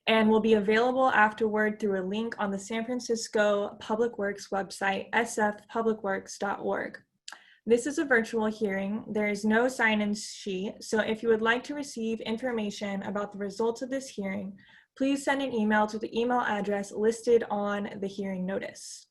and will be available afterward through a link on the San Francisco Public Works website, sfpublicworks.org. This is a virtual hearing. There is no sign-in sheet, so if you would like to receive information about the results of this hearing, please send an email to the email address listed on the hearing notice.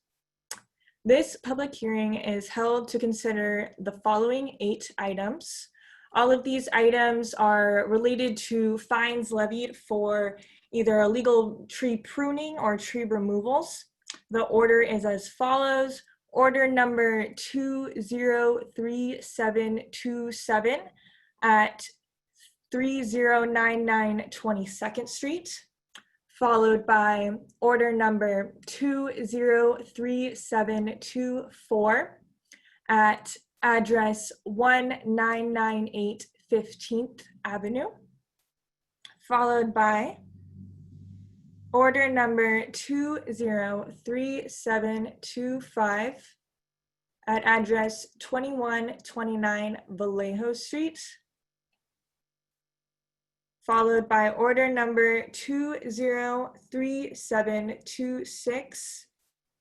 This public hearing is held to consider the following 8 items. All of these items are related to fines levied for either illegal tree pruning or tree removals. The order is as follows. Order number 203727 at 3099 22nd Street, followed by order number 203724 at address 1998 15th Avenue, followed by order number 203725 at address 2129 Vallejo Street, followed by order number 203726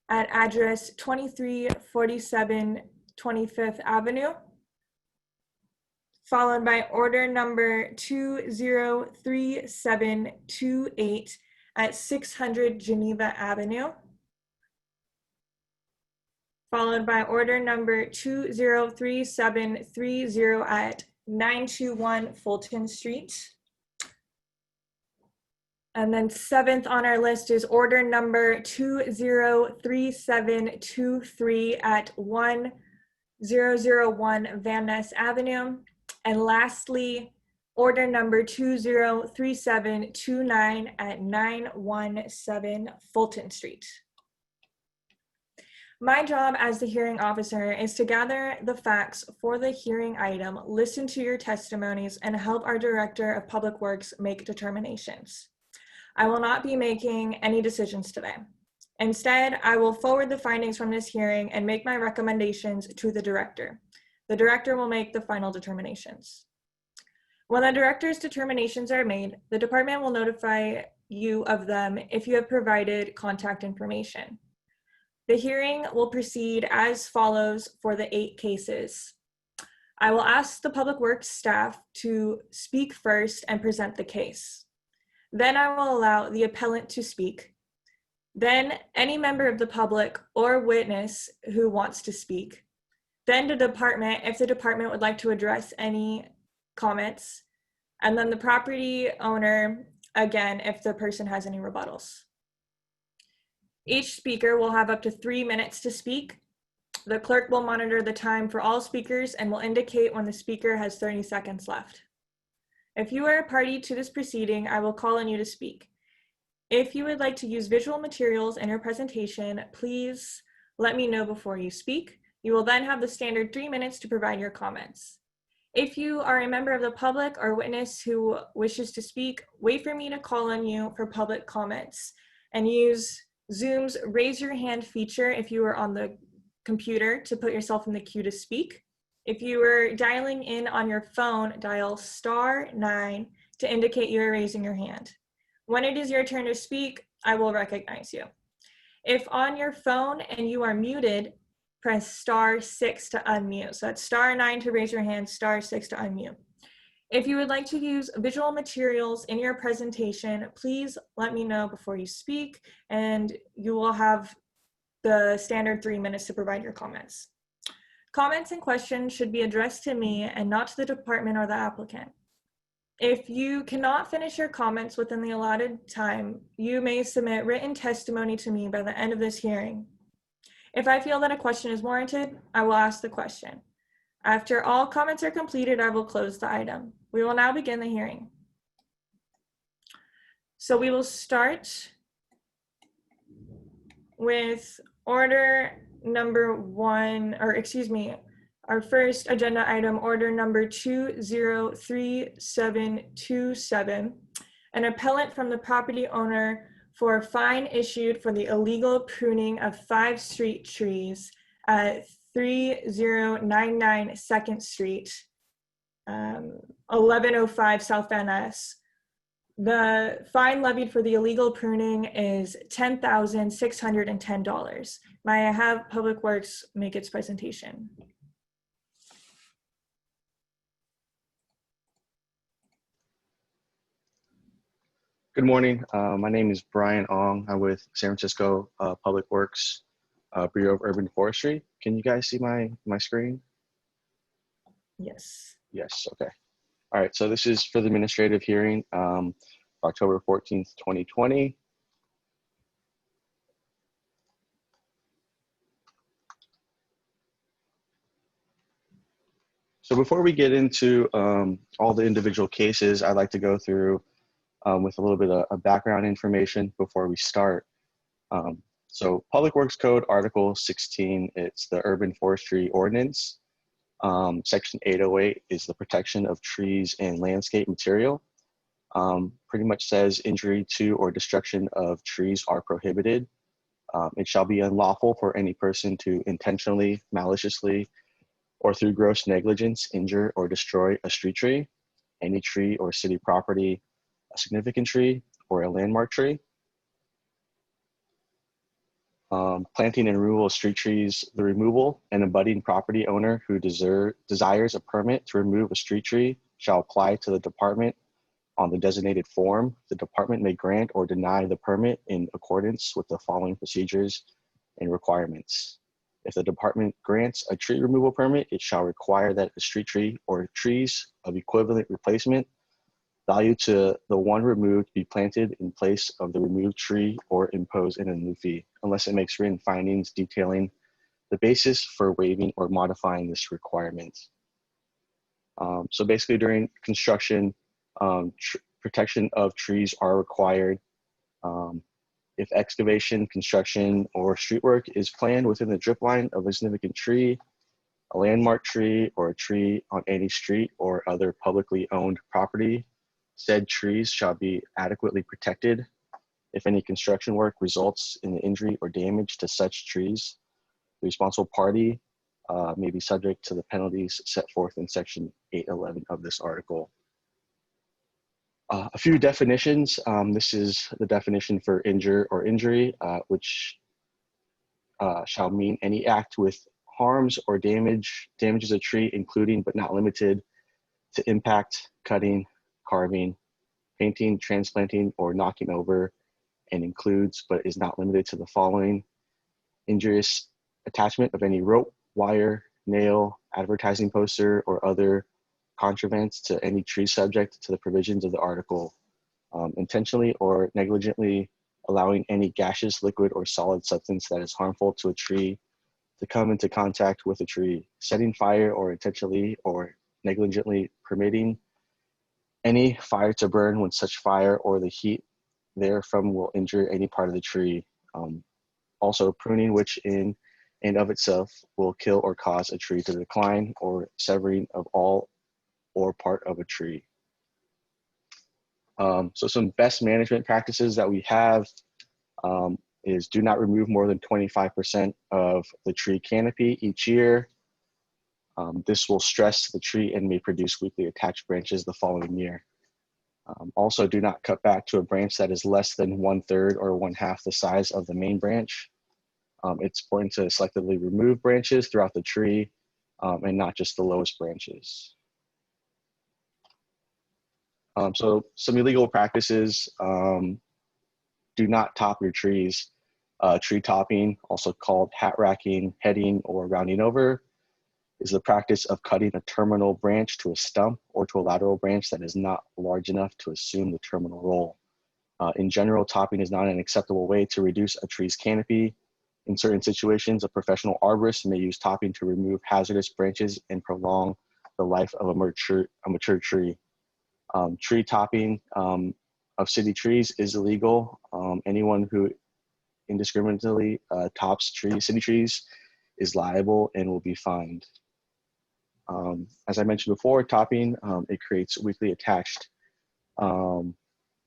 at address 2347 25th Avenue, followed by order number 203728 at 600 Geneva Avenue, followed by order number 203730 at 921 Fulton Street. And then 7th on our list is order number 203723 at 1001 Van Ness Avenue. And lastly, order number 203729 at 917 Fulton Street. My job as the hearing officer is to gather the facts for the hearing item, listen to your testimonies, and help our Director of Public Works make determinations. I will not be making any decisions today. Instead, I will forward the findings from this hearing and make my recommendations to the Director. The Director will make the final determinations. When the Director's determinations are made, the department will notify you of them if you have provided contact information. The hearing will proceed as follows for the 8 cases. I will ask the Public Works staff to speak first and present the case. Then I will allow the appellant to speak. Then any member of the public or witness who wants to speak. Then the department, if the department would like to address any comments. And then the property owner, again, if the person has any rebuttals. Each speaker will have up to 3 minutes to speak. The clerk will monitor the time for all speakers and will indicate when the speaker has 30 seconds left. If you are a party to this proceeding, I will call on you to speak. If you would like to use visual materials in your presentation, please let me know before you speak. You will then have the standard 3 minutes to provide your comments. If you are a member of the public or witness who wishes to speak, wait for me to call on you for public comments and use Zoom's raise your hand feature if you are on the computer to put yourself in the queue to speak. If you are dialing in on your phone, dial *9 to indicate you are raising your hand. When it is your turn to speak, I will recognize you. If on your phone and you are muted, press *6 to unmute. So that's *9 to raise your hand, *6 to unmute. If you would like to use visual materials in your presentation, please let me know before you speak, and you will have the standard 3 minutes to provide your comments. Comments and questions should be addressed to me and not to the department or the applicant. If you cannot finish your comments within the allotted time, you may submit written testimony to me by the end of this hearing. If I feel that a question is warranted, I will ask the question. After all comments are completed, I will close the item. We will now begin the hearing. So we will start with order number 1, or excuse me, our first agenda item, order number 203727, an appellant from the property owner for a fine issued for the illegal pruning of 5 street trees at 3099 2nd Street, 1105 South Van Ness, The fine levied for the illegal pruning is $10,610. May I have Public Works make its presentation? Good morning. My name is Brian Ong. I'm with San Francisco Public Works Bureau of Urban Forestry. Can you guys see my screen? Yes. Yes, okay. All right, so this is for the administrative hearing, October 14th, 2020. So before we get into all the individual cases, I'd like to go through with a little bit of background information before we start. So Public Works Code Article 16, it's the Urban Forestry Ordinance. Section 808 is the protection of trees and landscape material. Pretty much says injury to or destruction of trees are prohibited. It shall be unlawful for any person to intentionally, maliciously, or through gross negligence injure or destroy a street tree, any tree or city property, a significant tree, or a landmark tree. Planting and removal of street trees, the removal and abutting property owner who desires a permit to remove a street tree shall apply to the department on the designated form. The department may grant or deny the permit in accordance with the following procedures and requirements. If the department grants a tree removal permit, it shall require that a street tree or trees of equivalent replacement value to the one removed be planted in place of the removed tree or impose in a new fee, unless it makes written findings detailing the basis for waiving or modifying this requirement. So basically during construction, protection of trees are required. If excavation, construction, or street work is planned within the drip line of a significant tree, a landmark tree, or a tree on any street or other publicly owned property, said trees shall be adequately protected. If any construction work results in the injury or damage to such trees, the responsible party may be subject to the penalties set forth in section 811 of this article. A few definitions. This is the definition for injure or injury, which shall mean any act with harms or damages a tree, including but not limited to impact, cutting, carving, painting, transplanting, or knocking over, and includes but is not limited to the following: injurious attachment of any rope, wire, nail, advertising poster, or other contrivance to any tree subject to the provisions of the article, intentionally or negligently allowing any gaseous, liquid, or solid substance that is harmful to a tree to come into contact with a tree, setting fire or intentionally or negligently permitting any fire to burn when such fire or the heat therefrom will injure any part of the tree. Also pruning, which in and of itself will kill or cause a tree to decline, or severing of all or part of a tree. So some best management practices that we have is do not remove more than 25% of the tree canopy each year. This will stress the tree and may produce weakly attached branches the following year. Also, do not cut back to a branch that is less than 1/3 or 1/2 the size of the main branch. It's important to selectively remove branches throughout the tree and not just the lowest branches. So some illegal practices: do not top your trees. Tree topping, also called hat racking, heading, or rounding over, is the practice of cutting a terminal branch to a stump or to a lateral branch that is not large enough to assume the terminal role. In general, topping is not an acceptable way to reduce a tree's canopy. In certain situations, a professional arborist may use topping to remove hazardous branches and prolong the life of a mature tree. Tree topping of city trees is illegal. Anyone who indiscriminately tops city trees is liable and will be fined. As I mentioned before, topping, it creates weakly attached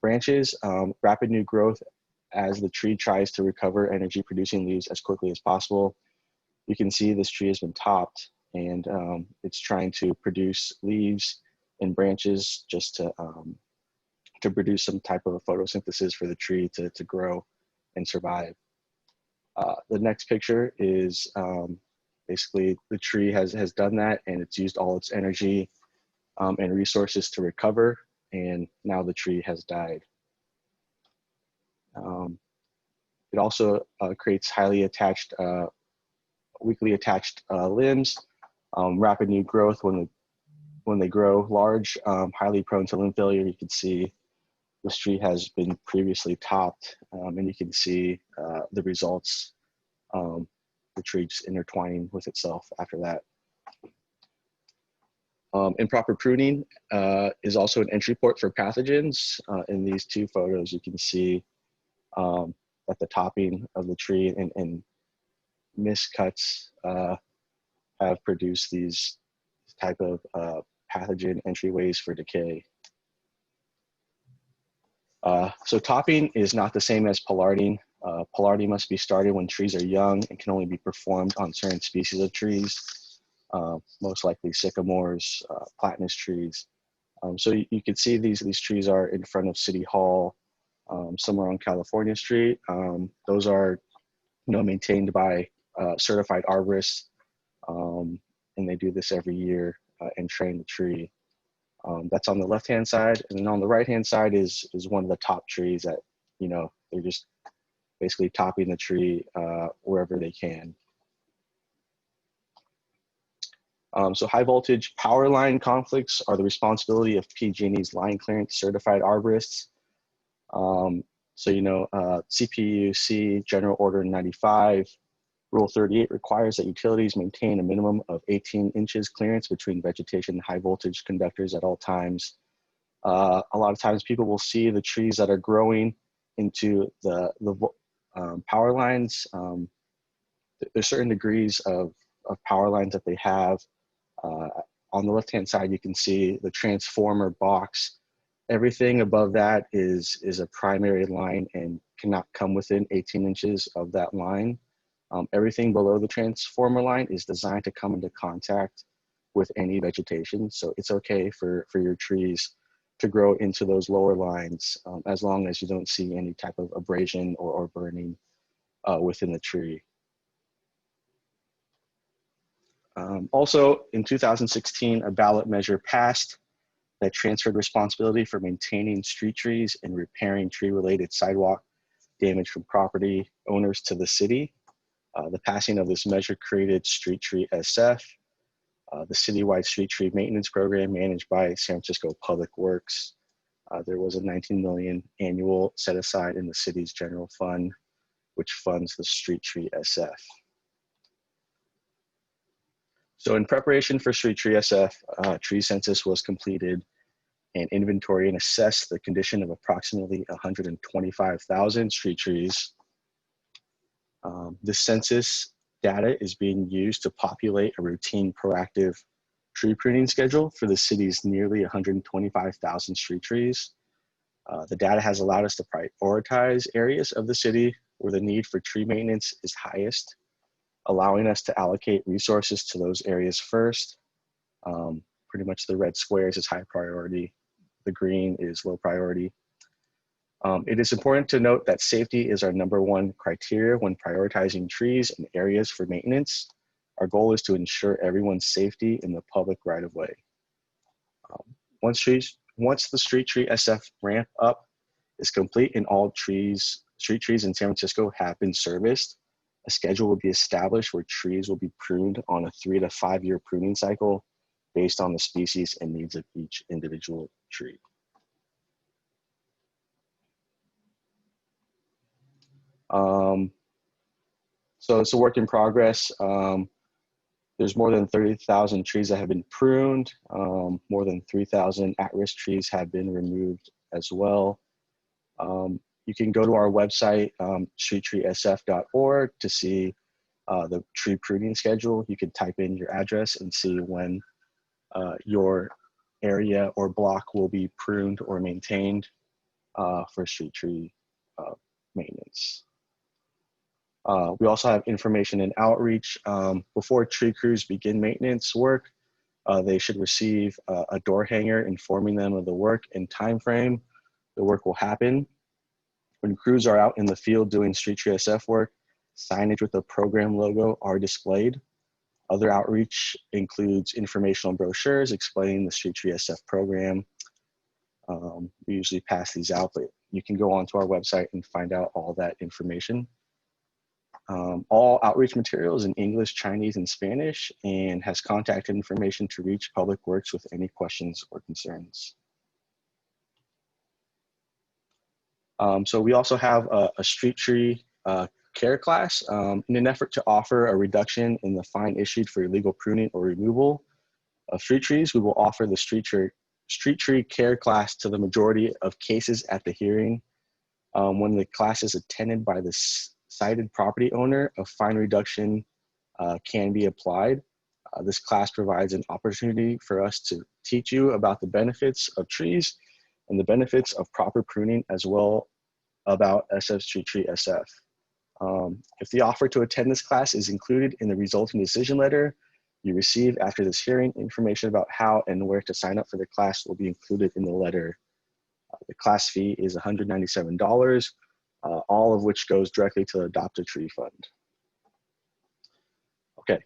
branches, rapid new growth as the tree tries to recover energy producing leaves as quickly as possible. You can see this tree has been topped and it's trying to produce leaves and branches just to to produce some type of photosynthesis for the tree to grow and survive. The next picture is basically the tree has done that, and it's used all its energy and resources to recover, and now the tree has died. It also creates highly attached, weakly attached limbs, rapid new growth when they grow large, highly prone to limb failure. You can see this tree has been previously topped, and you can see the results, the tree just intertwining with itself after that. Improper pruning is also an entry port for pathogens. In these two photos, you can see that the topping of the tree and miscuts have produced these type of pathogen entryways for decay. So topping is not the same as pollarding. Pollarding must be started when trees are young and can only be performed on certain species of trees, most likely sycamores, platanus trees. So you can see these trees are in front of City Hall, somewhere on California Street. Those are maintained by certified arborists, and they do this every year and train the tree. That's on the left-hand side, and then on the right-hand side is one of the top trees that, they're just basically topping the tree wherever they can. So high voltage power line conflicts are the responsibility of PG&E's line clearance certified arborists. CPUC General Order 95, Rule 38 requires that utilities maintain a minimum of 18 inches clearance between vegetation and high voltage conductors at all times. A lot of times people will see the trees that are growing into the power lines. There's certain degrees of power lines that they have. On the left-hand side, you can see the transformer box. Everything above that is a primary line and cannot come within 18 inches of that line. Everything below the transformer line is designed to come into contact with any vegetation. So it's okay for your trees to grow into those lower lines as long as you don't see any type of abrasion or burning within the tree. Also, in 2016, a ballot measure passed that transferred responsibility for maintaining street trees and repairing tree-related sidewalk damage from property owners to the city. The passing of this measure created Street Tree SF, the citywide street tree maintenance program managed by San Francisco Public Works. There was a $19 million annual set aside in the city's general fund, which funds the Street Tree SF. So in preparation for Street Tree SF, tree census was completed, and inventory and assessed the condition of approximately 125,000 street trees. This census data is being used to populate a routine proactive tree pruning schedule for the city's nearly 125,000 street trees. The data has allowed us to prioritize areas of the city where the need for tree maintenance is highest, allowing us to allocate resources to those areas first. Pretty much the red squares is high priority. The green is low priority. It is important to note that safety is our #1 criteria when prioritizing trees and areas for maintenance. Our goal is to ensure everyone's safety in the public right-of-way. Once the Street Tree SF ramp up is complete and all street trees in San Francisco have been serviced, a schedule will be established where trees will be pruned on a 3 to 5 year pruning cycle based on the species and needs of each individual tree. So it's a work in progress. There's more than 30,000 trees that have been pruned. More than 3,000 at-risk trees have been removed as well. You can go to our website, streettreesf.org, to see the tree pruning schedule. You can type in your address and see when your area or block will be pruned or maintained for street tree maintenance. We also have information and outreach. Before tree crews begin maintenance work, they should receive a door hanger informing them of the work and time frame. The work will happen when crews are out in the field doing street tree SF work. Signage with the program logo are displayed. Other outreach includes informational brochures explaining the street tree SF program. We usually pass these out, but you can go onto our website and find out all that information. All outreach materials in English, Chinese, and Spanish, and has contact information to reach Public Works with any questions or concerns. So we also have a street tree care class in an effort to offer a reduction in the fine issued for illegal pruning or removal of street trees. We will offer the street tree care class to the majority of cases at the hearing. When the class is attended by the cited property owner, a fine reduction can be applied. This class provides an opportunity for us to teach you about the benefits of trees and the benefits of proper pruning, as well about SF Street Tree SF. If the offer to attend this class is included in the resulting decision letter you receive after this hearing, information about how and where to sign up for the class will be included in the letter. The class fee is $197, all of which goes directly to the Adopt a Tree Fund. Okay,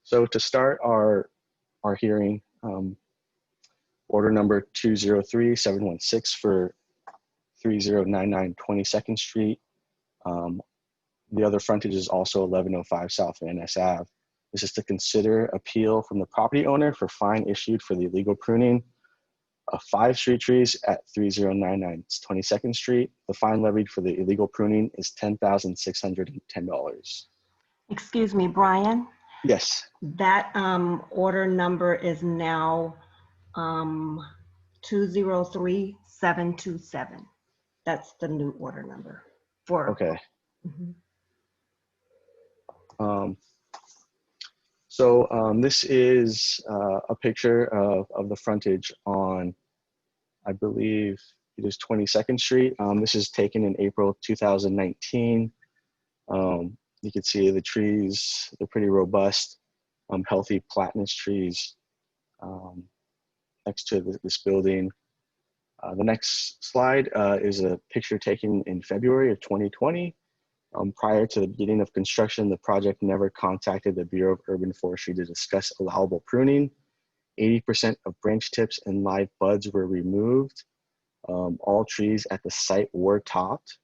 so to start our hearing, order number 203716 for 3099 22nd Street. The other frontage is also 1105 South Van Ness Ave. This is to consider appeal from the property owner for fine issued for the illegal pruning of 5 street trees at 3099 22nd Street. The fine levied for the illegal pruning is $10,610. Excuse me, Brian. Yes. That order number is now 203727. That's the new order number for. Okay. Mhm. This is a picture of the frontage on, I believe it is 22nd Street. This is taken in April 2019. You can see the trees, they're pretty robust, healthy platanus trees next to this building. The next slide is a picture taken in February of 2020. Prior to the beginning of construction, the project never contacted the Bureau of Urban Forestry to discuss allowable pruning. 80% of branch tips and live buds were removed. All trees at the site were topped.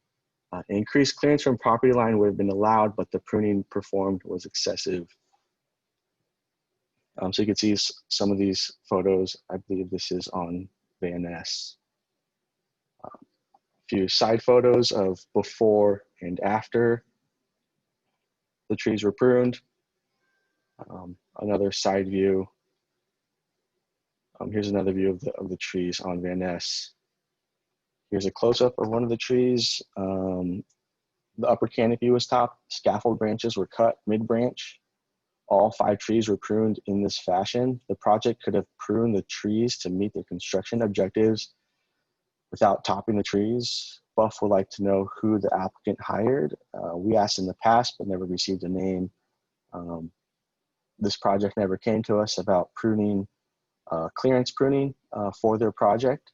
Increased clearance from property line would have been allowed, but the pruning performed was excessive. So you can see some of these photos. I believe this is on Van Ness. A few side photos of before and after the trees were pruned. Another side view. Here's another view of the trees on Van Ness. Here's a close-up of one of the trees. The upper canopy was topped. Scaffold branches were cut mid-branch. All 5 trees were pruned in this fashion. The project could have pruned the trees to meet their construction objectives without topping the trees. Buff would like to know who the applicant hired. We asked in the past, but never received a name. This project never came to us about pruning, clearance pruning for their project.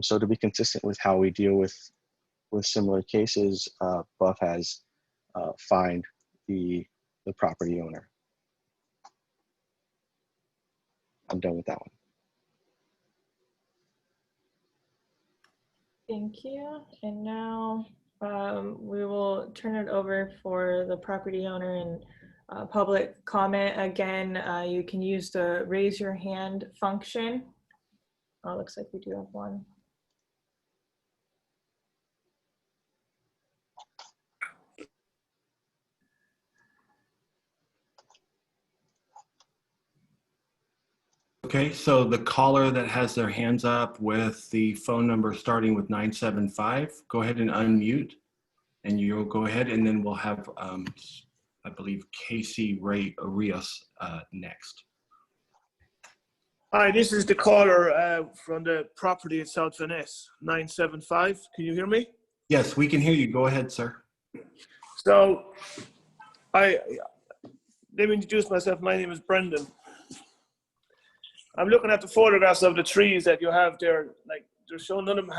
So to be consistent with how we deal with similar cases, Buff has fined the property owner. I'm done with that one. Thank you. And now we will turn it over for the property owner and public comment. Again, you can use the raise your hand function. Looks like we do have one. Okay, so the caller that has their hands up with the phone number starting with 975, go ahead and unmute, and you'll go ahead, and then we'll have, I believe, Casey Ray Arias next. Hi, this is the caller from the property in South Van Ness, 975. Can you hear me? Yes, we can hear you. Go ahead, sir. So, let me introduce myself. My name is Brendan. I'm looking at the photographs of the trees that you have there, like they're showing none of them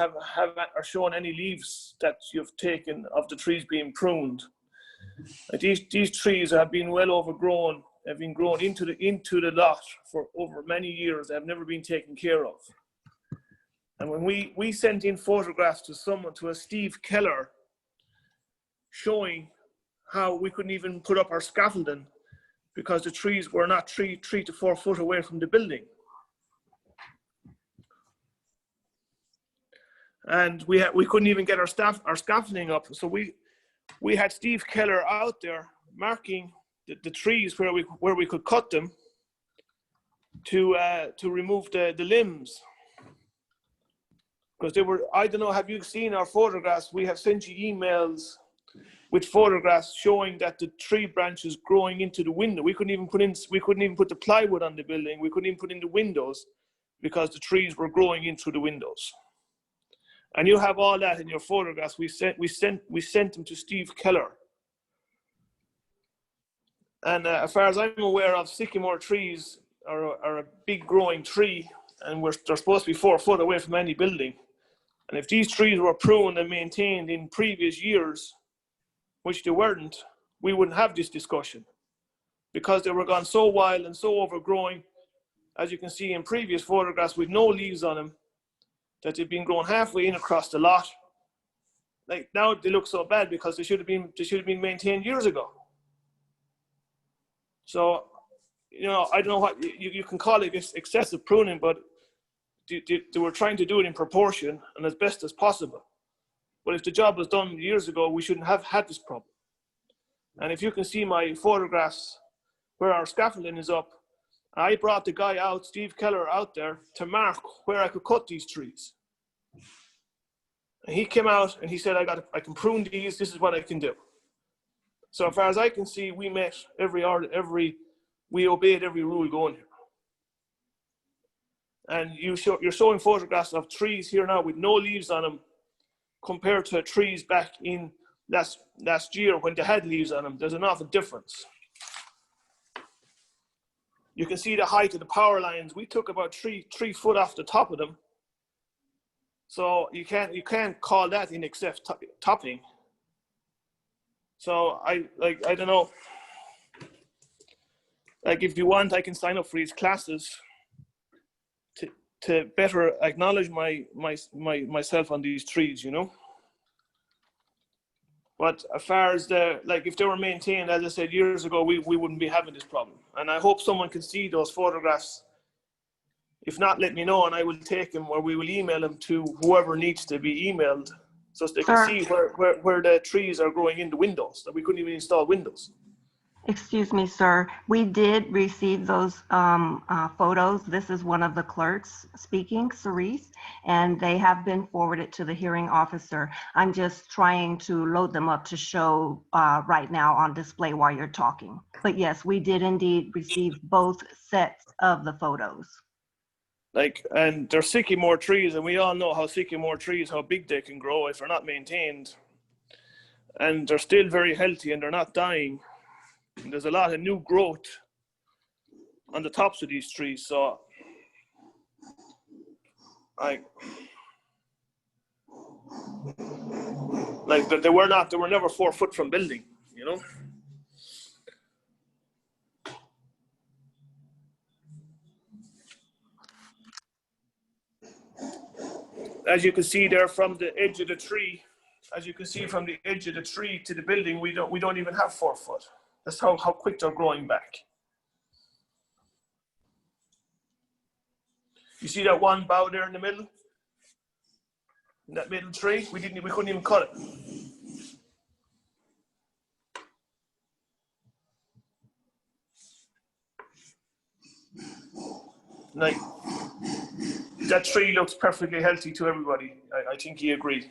are showing any leaves that you've taken of the trees being pruned. Like these trees have been well overgrown, have been grown into the lot for over many years. They have never been taken care of. And when we sent in photographs to a Steve Keller showing how we couldn't even put up our scaffolding because the trees were not 3 to 4 foot away from the building. And we couldn't even get our scaffolding up. So we had Steve Keller out there marking the trees where we could cut them to remove the limbs. Because they were, I don't know, have you seen our photographs? We have sent you emails with photographs showing that the tree branches growing into the window. We couldn't even put the plywood on the building. We couldn't even put in the windows because the trees were growing in through the windows. And you have all that in your photographs. We sent them to Steve Keller. And as far as I'm aware of, sycamore trees are a big growing tree, and they're supposed to be 4 foot away from any building. And if these trees were pruned and maintained in previous years, which they weren't, we wouldn't have this discussion, because they were gone so wild and so overgrowing, as you can see in previous photographs with no leaves on them, that they've been grown halfway in across the lot. Like now they look so bad because they should have been maintained years ago. So, you know, I don't know what you can call it excessive pruning, but they were trying to do it in proportion and as best as possible. But if the job was done years ago, we shouldn't have had this problem. And if you can see my photographs where our scaffolding is up, I brought the guy out, Steve Keller, out there to mark where I could cut these trees. And he came out and he said, I can prune these, this is what I can do. So as far as I can see, we met we obeyed every rule going here. And you're showing photographs of trees here now with no leaves on them compared to trees back in last year when they had leaves on them. There's an awful difference. You can see the height of the power lines. We took about 3 foot off the top of them. So you can't call that in excess topping. So I don't know. Like if you want, I can sign up for these classes to better acknowledge myself on these trees, you know. But as far as if they were maintained, as I said years ago, we wouldn't be having this problem. And I hope someone can see those photographs. If not, let me know and I will take them, or we will email them to whoever needs to be emailed, so they can see where the trees are growing in the windows, that we couldn't even install windows. Excuse me, sir. We did receive those photos. This is one of the clerks speaking, Cerise, and they have been forwarded to the hearing officer. I'm just trying to load them up to show right now on display while you're talking. But yes, we did indeed receive both sets of the photos. And they're sycamore trees, and we all know how sycamore trees, how big they can grow if they're not maintained. And they're still very healthy and they're not dying. And there's a lot of new growth on the tops of these trees. So they were never 4 foot from building, you know. As you can see there from the edge of the tree, to the building, we don't even have 4 foot. That's how quick they're growing back. You see that one bough there in the middle? In that middle tree? We couldn't even cut it. That tree looks perfectly healthy to everybody. I think you agree.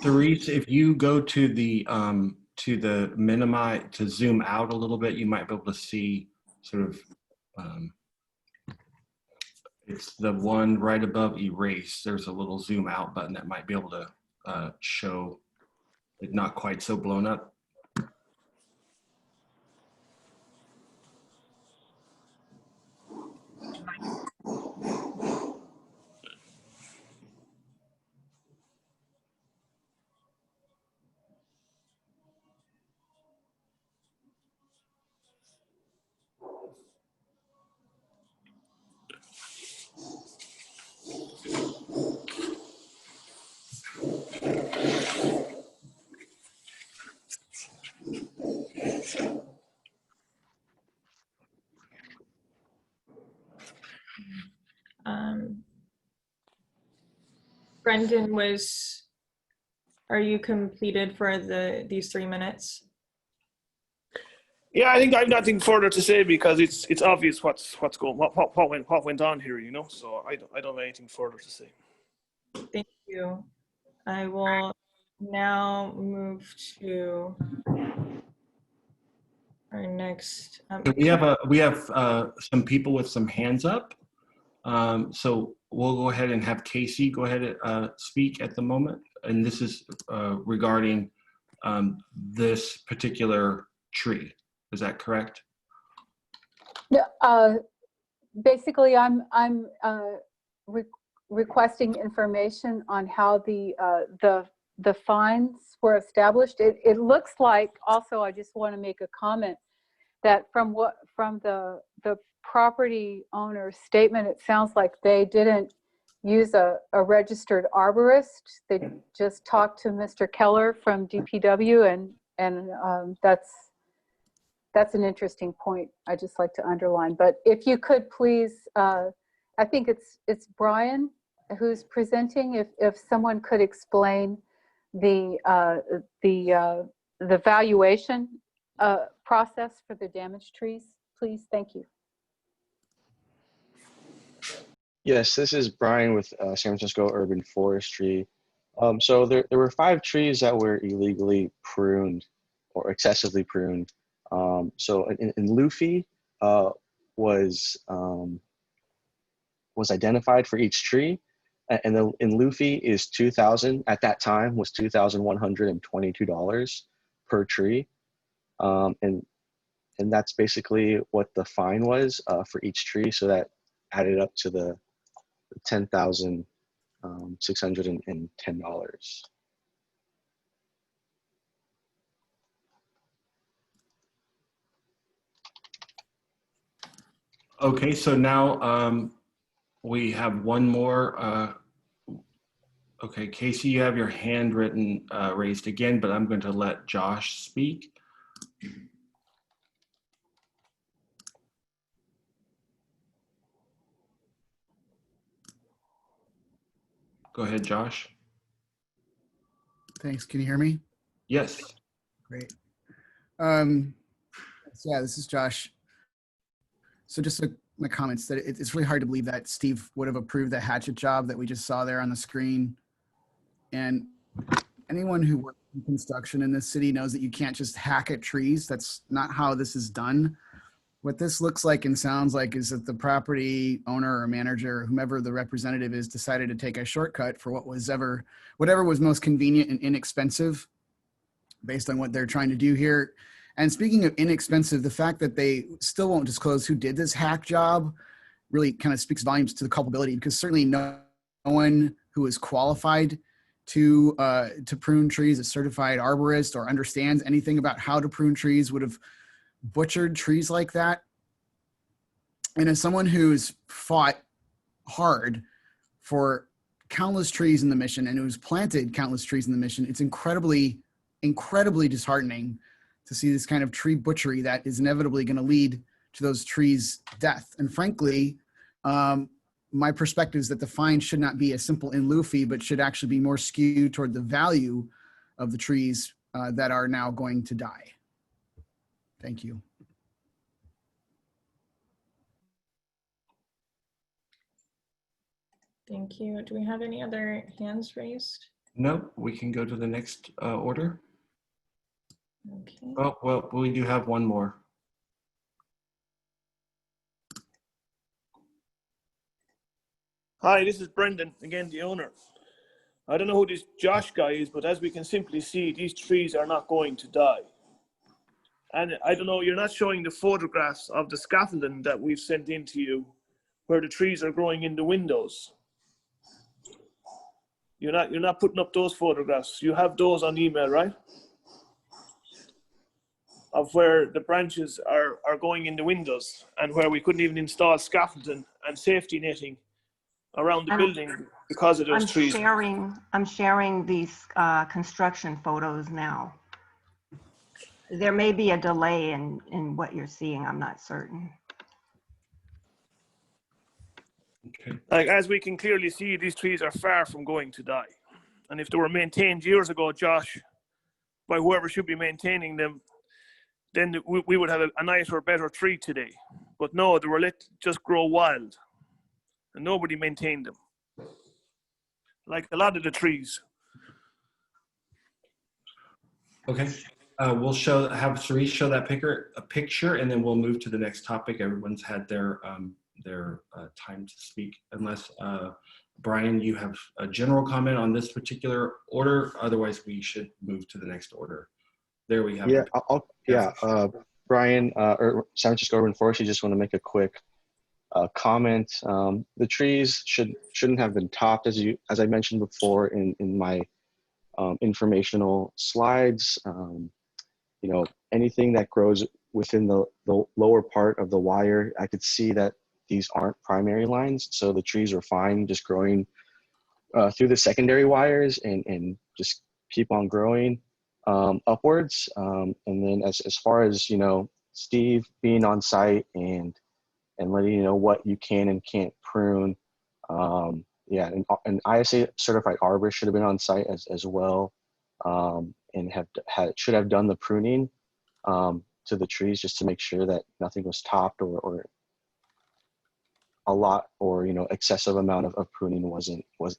Therese, if you go to the minimize, to zoom out a little bit, you might be able to see sort of, it's the one right above erase. There's a little zoom out button that might be able to show it not quite so blown up. Brendan, are you completed for these 3 minutes? Yeah, I think I've nothing further to say because it's obvious what went on here, you know. So I don't have anything further to say. Thank you. I will now move to our next. We have some people with some hands up. So we'll go ahead and have Casey go ahead and speak at the moment. And this is regarding this particular tree. Is that correct? Yeah. Basically, I'm requesting information on how the fines were established. It looks like, also, I just want to make a comment that from the property owner's statement, it sounds like they didn't use a registered arborist. They just talked to Mr. Keller from DPW, and that's an interesting point I'd just like to underline. But if you could please, I think it's Brian who's presenting. If someone could explain the valuation process for the damaged trees, please. Thank you. Yes, this is Brian with San Francisco Urban Forestry. So there were 5 trees that were illegally pruned or excessively pruned. So in Luffy was identified for each tree, and in Luffy is 2,000 at that time was $2,122 per tree, and that's basically what the fine was for each tree. So that added up to the $10,610. Okay, so now we have one more. Okay, Casey, you have your hand raised again, but I'm going to let Josh speak. Go ahead, Josh. Thanks. Can you hear me? Yes. Great. So yeah, this is Josh. So just my comments that it's really hard to believe that Steve would have approved the hatchet job that we just saw there on the screen. And anyone who works in construction in this city knows that you can't just hack at trees. That's not how this is done. What this looks like and sounds like is that the property owner or manager, or whomever the representative is, decided to take a shortcut for whatever was most convenient and inexpensive based on what they're trying to do here. And speaking of inexpensive, the fact that they still won't disclose who did this hack job really kind of speaks volumes to the culpability, because certainly no one who is qualified to prune trees, a certified arborist, or understands anything about how to prune trees would have butchered trees like that. And as someone who's fought hard for countless trees in the mission and who's planted countless trees in the mission, it's incredibly disheartening to see this kind of tree butchery that is inevitably going to lead to those trees' death. And frankly, my perspective is that the fine should not be a simple in lieu fee, but should actually be more skewed toward the value of the trees that are now going to die. Thank you. Thank you. Do we have any other hands raised? No, we can go to the next order. Okay. Oh, well, we do have one more. Hi, this is Brendan, again, the owner. I don't know who this Josh guy is, but as we can simply see, these trees are not going to die. And I don't know, you're not showing the photographs of the scaffolding that we've sent in to you where the trees are growing in the windows. You're not putting up those photographs. You have those on email, right? Of where the branches are going in the windows and where we couldn't even install scaffolding and safety netting around the building because of those trees. I'm sharing these construction photos now. There may be a delay in what you're seeing. I'm not certain. Okay. Like, as we can clearly see, these trees are far from going to die. And if they were maintained years ago, Josh, by whoever should be maintaining them, then we would have a nicer, better tree today. But no, they were let just grow wild. And nobody maintained them. Like a lot of the trees. Okay. We'll have Cerise show that picture, and then we'll move to the next topic. Everyone's had their time to speak, unless Brian, you have a general comment on this particular order. Otherwise, we should move to the next order. There we have. Yeah, Brian, San Francisco Urban Forestry, just want to make a quick comment. The trees shouldn't have been topped, as I mentioned before in my informational slides. You know, anything that grows within the lower part of the wire, I could see that these aren't primary lines, so the trees are fine just growing through the secondary wires and just keep on growing upwards. And then as far as, you know, Steve being on site and letting you know what you can and can't prune, yeah, an ISA certified arborist should have been on site as well, and should have done the pruning to the trees just to make sure that nothing was topped or a lot, or, you know, excessive amount of pruning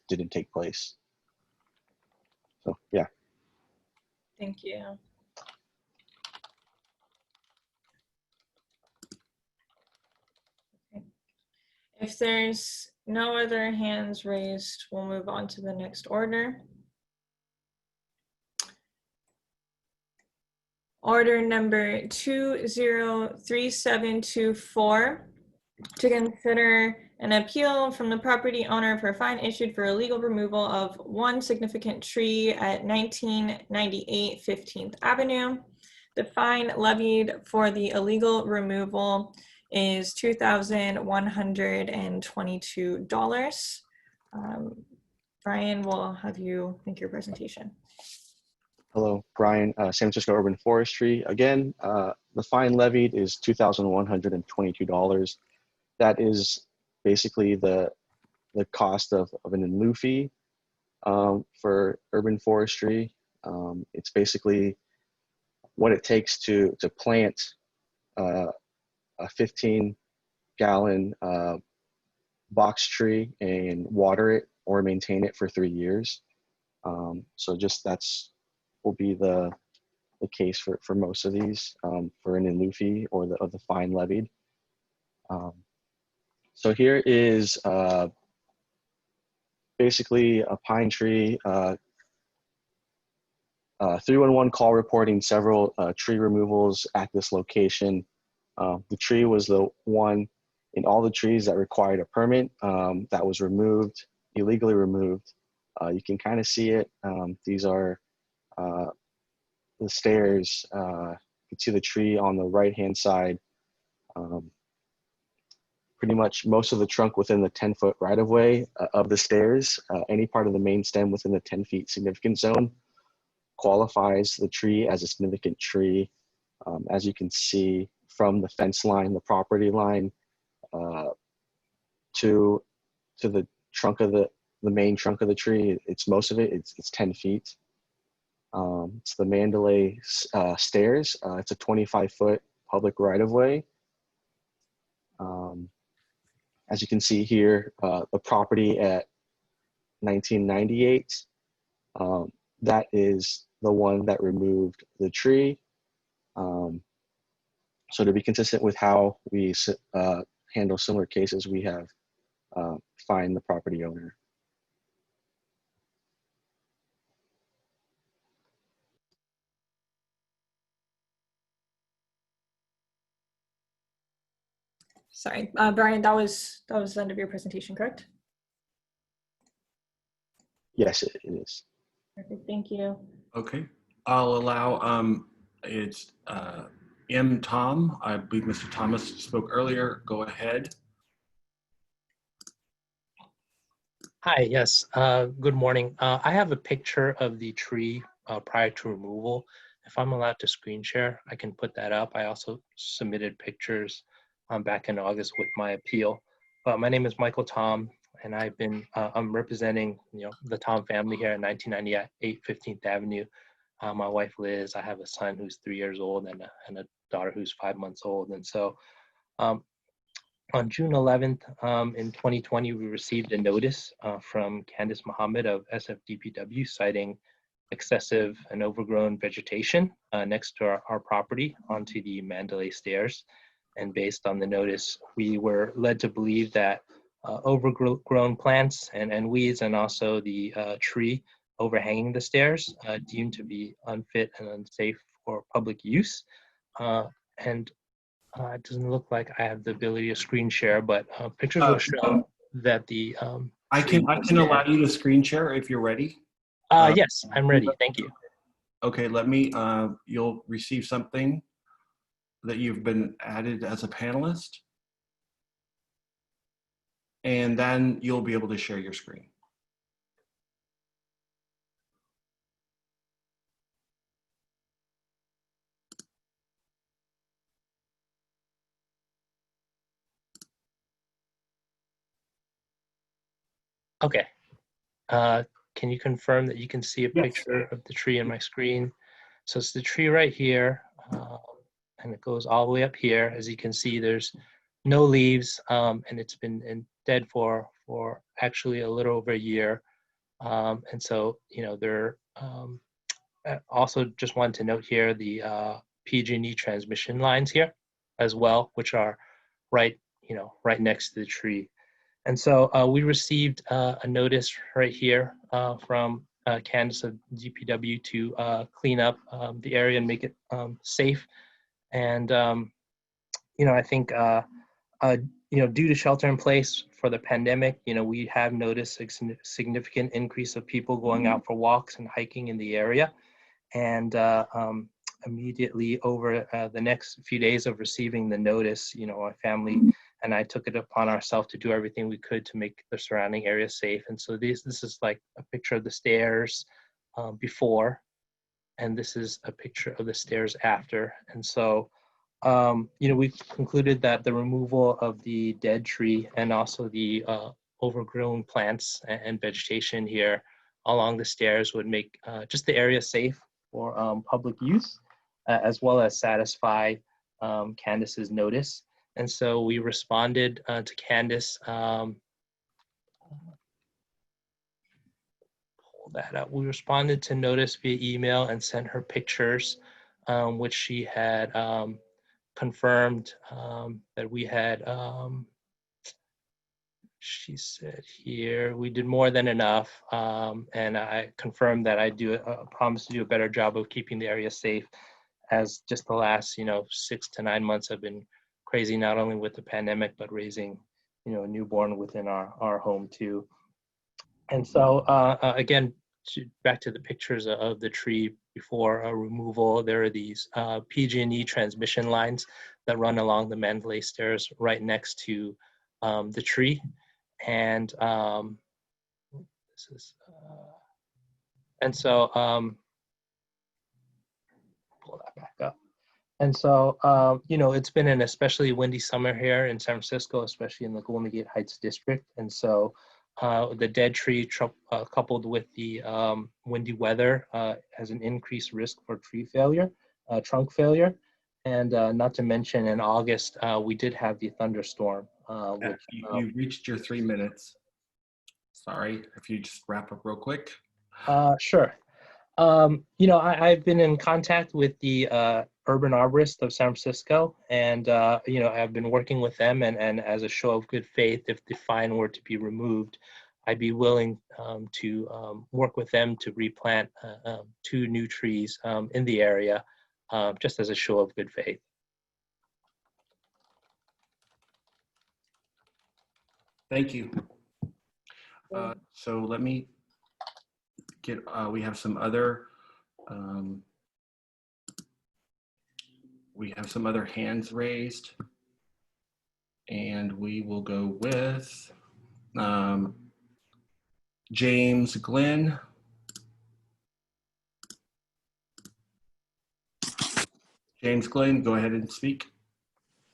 didn't take place. So yeah. Thank you. Okay. If there's no other hands raised, we'll move on to the next order. Order number 203724, to consider an appeal from the property owner for a fine issued for illegal removal of one significant tree at 1998 15th Avenue. The fine levied for the illegal removal is $2,122. Brian, will have you make your presentation. Hello, Brian, San Francisco Urban Forestry. Again, the fine levied is $2,122. That is basically the cost of an in lieu fee for urban forestry. It's basically what it takes to plant a 15-gallon box tree and water it or maintain it for 3 years. So just will be the case for most of these for an in lieu fee or the fine levied. So here is basically a pine tree, 311 call reporting several tree removals at this location. The tree was the one in all the trees that required a permit that was removed, illegally removed. You can kind of see it. These are the stairs. You can see the tree on the right-hand side. Pretty much most of the trunk within the 10-foot right-of-way of the stairs. Any part of the main stem within the 10 feet significant zone qualifies the tree as a significant tree. As you can see from the fence line, the property line, to the trunk of the main trunk of the tree, most of it, it's 10 feet. It's the Mandalay stairs. It's a 25-foot public right-of-way. As you can see here, the property at 1998, that is the one that removed the tree. So to be consistent with how we handle similar cases, we have fined the property owner. Sorry, Brian, that was the end of your presentation, correct? Yes, it is. Perfect, thank you. Okay, I'll allow, it's M. Tom. I believe Mr. Thomas spoke earlier. Go ahead. Hi, yes, good morning. I have a picture of the tree prior to removal. If I'm allowed to screen share, I can put that up. I also submitted pictures back in August with my appeal. But my name is Michael Tom, and I'm representing, the Tom family here at 1998 15th Avenue. My wife Liz, I have a son who's 3 years old and a daughter who's 5 months old. And so um, on June 11th, in 2020, we received a notice from Candice Mohammed of SFDPW citing excessive and overgrown vegetation next to our property onto the Mandalay stairs. And based on the notice, we were led to believe that overgrown plants and weeds, and also the tree overhanging the stairs, deemed to be unfit and unsafe for public use. And it doesn't look like I have the ability to screen share, but pictures will show that the I can allow you to screen share if you're ready. Yes, I'm ready. Thank you. Okay, let me, you'll receive something that you've been added as a panelist. And then you'll be able to share your screen. Okay. Can you confirm that you can see a picture of the tree on my screen? So it's the tree right here, and it goes all the way up here. As you can see, there's no leaves, and it's been dead for actually a little over a year. And so, there also just wanted to note here the PG&E transmission lines here as well, which are right next to the tree. And so we received a notice right here from Candice of DPW to clean up the area and make it safe. And, I think, due to shelter in place for the pandemic, we have noticed a significant increase of people going out for walks and hiking in the area. And immediately over the next few days of receiving the notice, my family and I took it upon ourselves to do everything we could to make the surrounding area safe. And so this is like a picture of the stairs before, and this is a picture of the stairs after. And so, we've concluded that the removal of the dead tree and also the overgrown plants and vegetation here along the stairs would make just the area safe for public use, as well as satisfy Candice's notice. And so we responded to Candice. Pull that up. We responded to notice via email and sent her pictures, which she had confirmed that we had. She said here we did more than enough, and I confirmed that I promise to do a better job of keeping the area safe, as just the last 6 to 9 months have been crazy, not only with the pandemic but raising a newborn within our home too. And so again, back to the pictures of the tree before removal, there are these PG&E transmission lines that run along the Mandalay stairs right next to the tree. And so pull that back up. And so, it's been an especially windy summer here in San Francisco, especially in the Golden Gate Heights district. And so the dead tree coupled with the windy weather has an increased risk for trunk failure. And not to mention in August, we did have the thunderstorm. Which, you reached your 3 minutes. Sorry, if you just wrap up real quick. Sure. I've been in contact with the urban arborists of San Francisco, and I've been working with them, and as a show of good faith, if the fine were to be removed, I'd be willing to work with them to replant 2 new trees in the area, just as a show of good faith. Thank you. So let me get, we have some other hands raised, and we will go with James Glenn. James Glenn, go ahead and speak.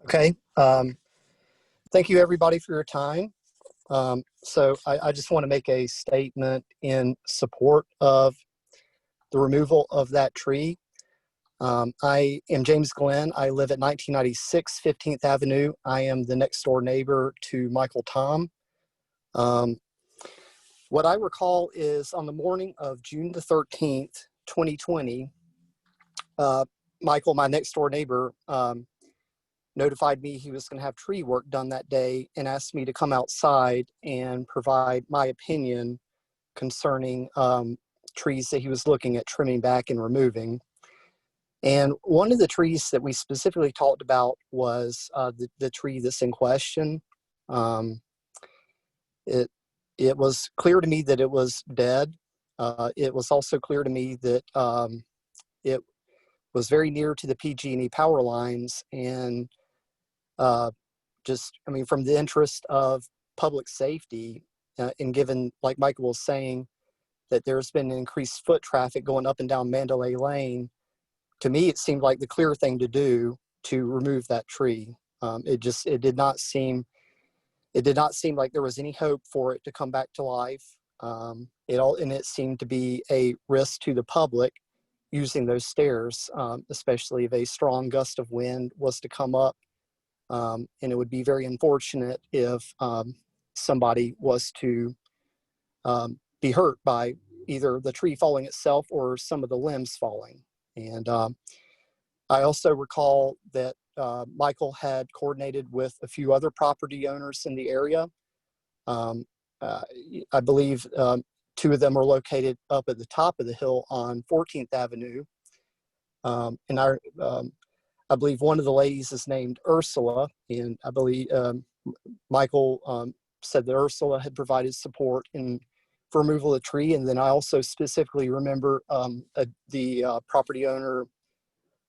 Okay. Thank you, everybody, for your time. So I just want to make a statement in support of the removal of that tree. I am James Glenn. I live at 1996 15th Avenue. I am the next door neighbor to Michael Tom. What I recall is on the morning of June the 13th, 2020, Michael, my next door neighbor, notified me he was going to have tree work done that day and asked me to come outside and provide my opinion concerning trees that he was looking at trimming back and removing. And one of the trees that we specifically talked about was the tree that's in question. It was clear to me that it was dead. It was also clear to me that it was very near to the PG&E power lines, and from the interest of public safety, and given, like Michael was saying, that there's been increased foot traffic going up and down Mandalay Lane, to me, it seemed like the clear thing to do to remove that tree. It did not seem like there was any hope for it to come back to life. It seemed to be a risk to the public using those stairs, especially if a strong gust of wind was to come up. And it would be very unfortunate if somebody was to be hurt by either the tree falling itself or some of the limbs falling. And I also recall that Michael had coordinated with a few other property owners in the area. I believe two of them are located up at the top of the hill on 14th Avenue. And I believe one of the ladies is named Ursula, and I believe Michael said that Ursula had provided support for removal of the tree. And then I also specifically remember the property owner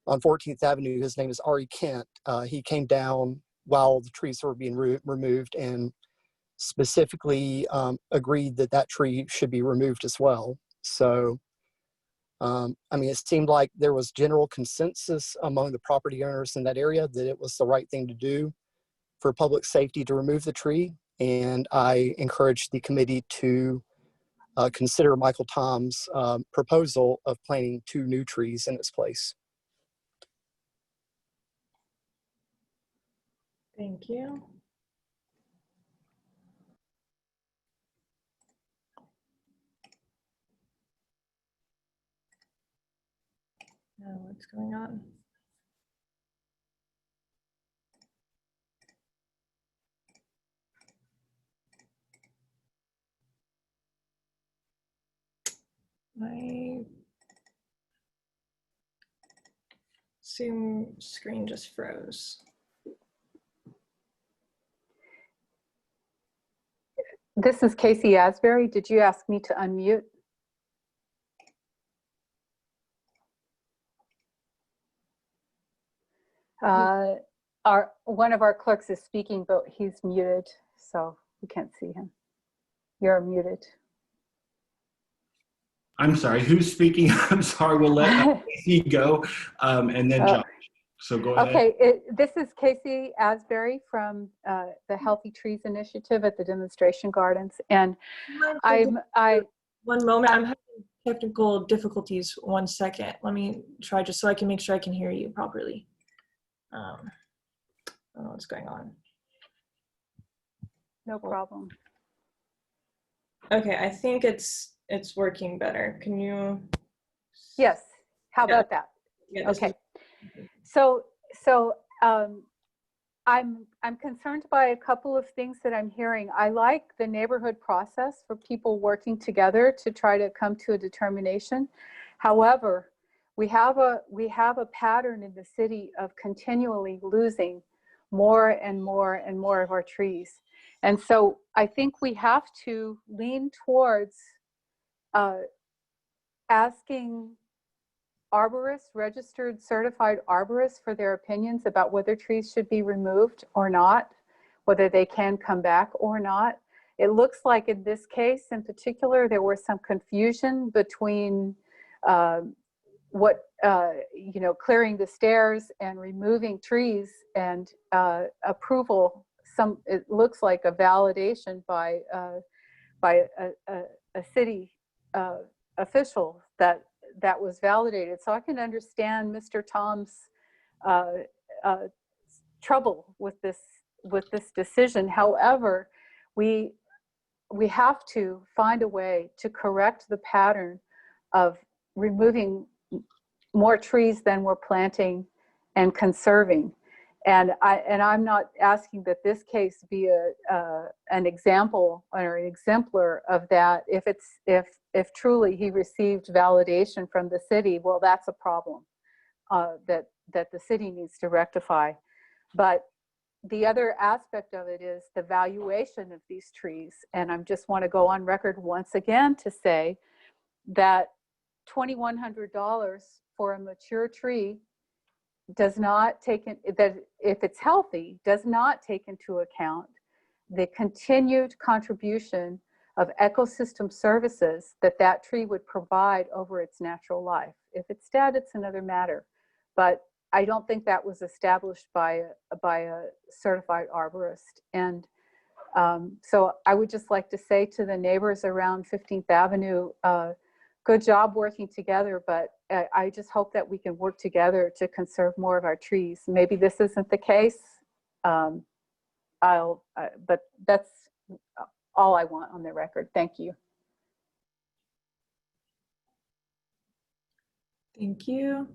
on 14th Avenue, his name is Ari Kent. He came down while the trees were being removed and specifically agreed that that tree should be removed as well. So, it seemed like there was general consensus among the property owners in that area that it was the right thing to do for public safety to remove the tree. And I encouraged the committee to consider Michael Tom's proposal of planting 2 new trees in its place. Thank you. Now what's going on? My Zoom screen just froze. This is Casey Asbury. Did you ask me to unmute? One of our clerks is speaking, but he's muted, so we can't see him. You're muted. I'm sorry, who's speaking? I'm sorry, we'll let Casey go, and then Josh. So go ahead. Okay, this is Casey Asbury from the Healthy Trees Initiative at the demonstration gardens, and one moment, I'm having technical difficulties. 1 second, let me try just so I can make sure I can hear you properly. I don't know what's going on. No problem. Okay, I think it's working better. Can you? Yes. How about that? Yeah, okay. So I'm concerned by a couple of things that I'm hearing. I like the neighborhood process for people working together to try to come to a determination. However, we have a pattern in the city of continually losing more and more and more of our trees. And so I think we have to lean towards asking arborists, registered certified arborists, for their opinions about whether trees should be removed or not, whether they can come back or not. It looks like in this case in particular, there was some confusion between clearing the stairs and removing trees, and approval. It looks like a validation by a city official that was validated. So I can understand Mr. Tom's trouble with this decision. However, we have to find a way to correct the pattern of removing more trees than we're planting and conserving. And I'm not asking that this case be an example or an exemplar of that. If truly he received validation from the city, well, that's a problem that the city needs to rectify. But the other aspect of it is the valuation of these trees. And I just want to go on record once again to say that $2,100 for a mature tree does not take in, that if it's healthy, does not take into account the continued contribution of ecosystem services that tree would provide over its natural life. If it's dead, it's another matter. But I don't think that was established by a certified arborist. And so I would just like to say to the neighbors around 15th Avenue, good job working together, but I just hope that we can work together to conserve more of our trees. Maybe this isn't the case, but that's all I want on the record. Thank you. Thank you.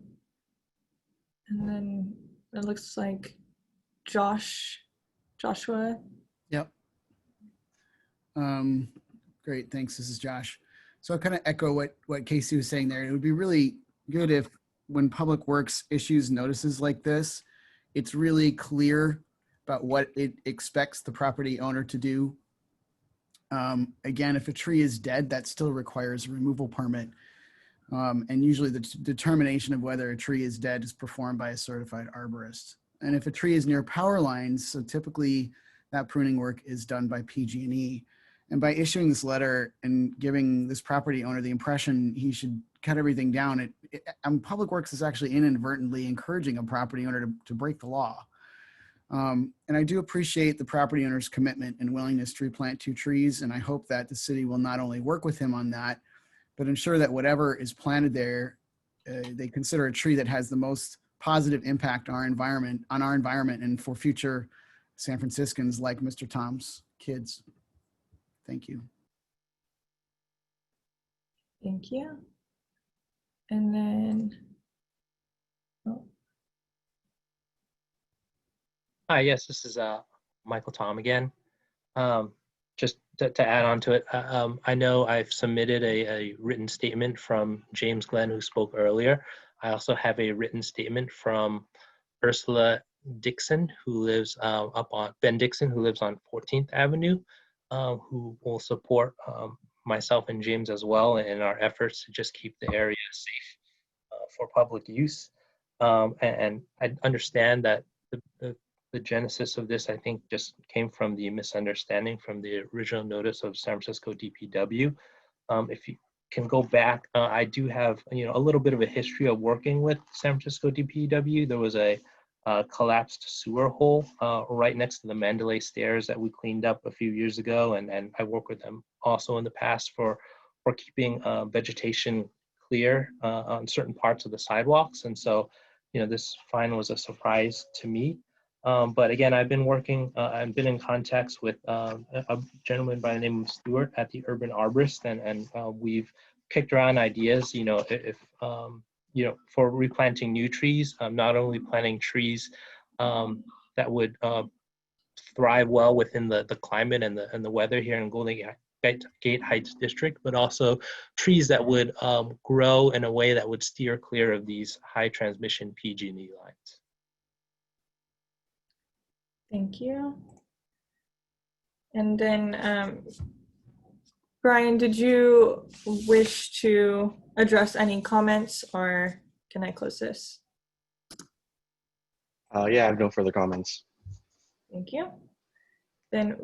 And then it looks like Joshua. Yep. Great, thanks. This is Josh. So I kind of echo what Casey was saying there. It would be really good if when Public Works issues notices like this, it's really clear about what it expects the property owner to do. Again, if a tree is dead, that still requires a removal permit. And usually the determination of whether a tree is dead is performed by a certified arborist. And if a tree is near power lines, so typically that pruning work is done by PG&E. And by issuing this letter and giving this property owner the impression he should cut everything down, Public Works is actually inadvertently encouraging a property owner to break the law. And I do appreciate the property owner's commitment and willingness to replant 2 trees. And I hope that the city will not only work with him on that, but ensure that whatever is planted there, they consider a tree that has the most positive impact on our environment and for future San Franciscans like Mr. Tom's kids. Thank you. Thank you. And then, Hi, yes, this is Michael Tom again. Just to add on to it, I know I've submitted a written statement from James Glenn, who spoke earlier. I also have a written statement from Ursula Dixon, who lives Ben Dixon, who lives on 14th Avenue, who will support myself and James as well in our efforts to just keep the area safe for public use. And I understand that the genesis of this, I think, just came from the misunderstanding from the original notice of San Francisco DPW. If you can go back, I do have a little bit of a history of working with San Francisco DPW. There was a collapsed sewer hole right next to the Mandalay stairs that we cleaned up a few years ago, and I worked with them also in the past for keeping vegetation clear on certain parts of the sidewalks. And so, this fine was a surprise to me. But again, I've been working, I've been in contacts with a gentleman by the name of Stuart at the Urban Arborist, and we've kicked around ideas, if for replanting new trees, not only planting trees that would thrive well within the climate and the weather here in Golden Gate Heights District, but also trees that would grow in a way that would steer clear of these high transmission PG&E lines. thank you. And then, Brian, did you wish to address any comments, or can I close this? Yeah, I have no further comments. Thank you. Then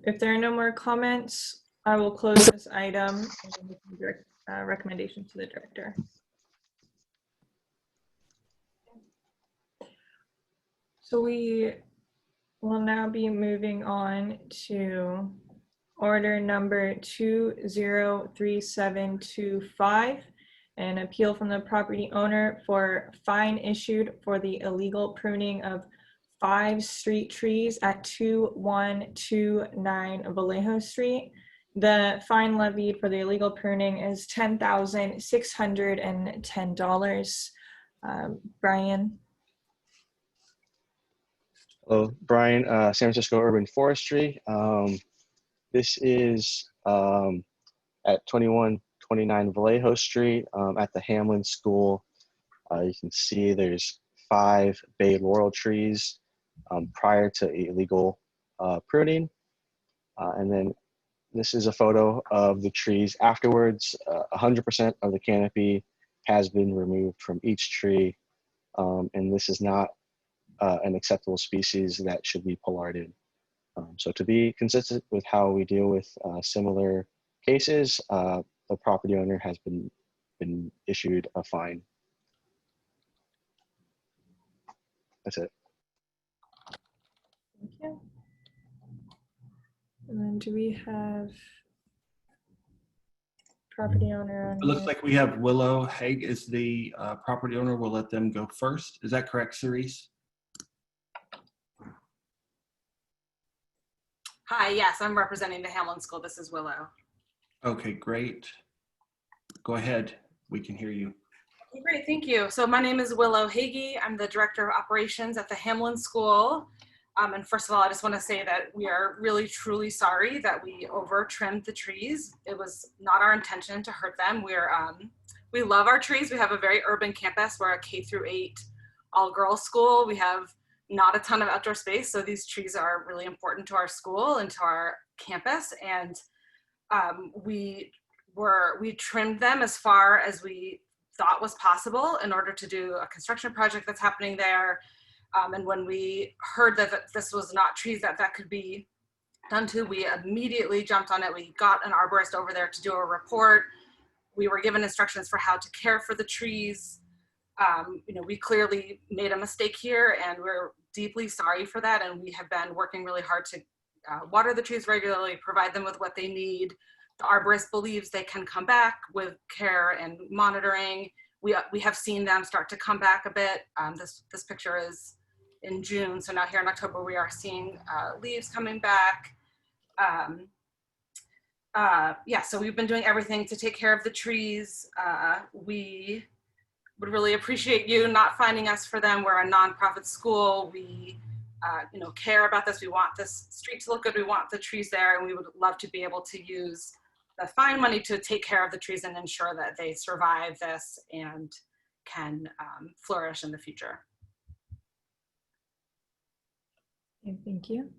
if there are no more comments, I will close this item and direct recommendation to the director. So we will now be moving on to order number 203725, an appeal from the property owner for fine issued for the illegal pruning of 5 street trees at 2129 Vallejo Street. The fine levied for the illegal pruning is $10,610. Brian? Hello, Brian, San Francisco Urban Forestry. This is at 2129 Vallejo Street at the Hamlin School. You can see there's 5 bay laurel trees prior to illegal pruning. And then this is a photo of the trees afterwards. 100% of the canopy has been removed from each tree. And this is not an acceptable species that should be pollarded. So to be consistent with how we deal with similar cases, the property owner has been issued a fine. That's it. Thank you. And then do we have property owner on It looks here? like we have Willow Haig is the property owner. We'll let them go first. Is that correct, Cerise? Hi, yes, I'm representing the Hamlin School. This is Willow. Okay, great. Go ahead. We can hear you. Okay, great, thank you. So my name is Willow Hagee. I'm the Director of Operations at the Hamlin School. And first of all, I just want to say that we are really, truly sorry that we over-trimmed the trees. It was not our intention to hurt them. We love our trees. We have a very urban campus. We're a K-8 all-girls school. We have not a ton of outdoor space, so these trees are really important to our school and to our campus. And we trimmed them as far as we thought was possible in order to do a construction project that's happening there. And when we heard that this was not trees that could be done to, we immediately jumped on it. We got an arborist over there to do a report. We were given instructions for how to care for the trees. We clearly made a mistake here, and we're deeply sorry for that. And we have been working really hard to water the trees regularly, provide them with what they need. The arborist believes they can come back with care and monitoring. We have seen them start to come back a bit. This picture is in June, so now here in October we are seeing leaves coming back. Yeah, so we've been doing everything to take care of the trees. We would really appreciate you not finding us for them. We're a nonprofit school. We care about this. We want this street to look good. We want the trees there, and we would love to be able to use the fine money to take care of the trees and ensure that they survive this and can flourish in the future. Okay, thank you.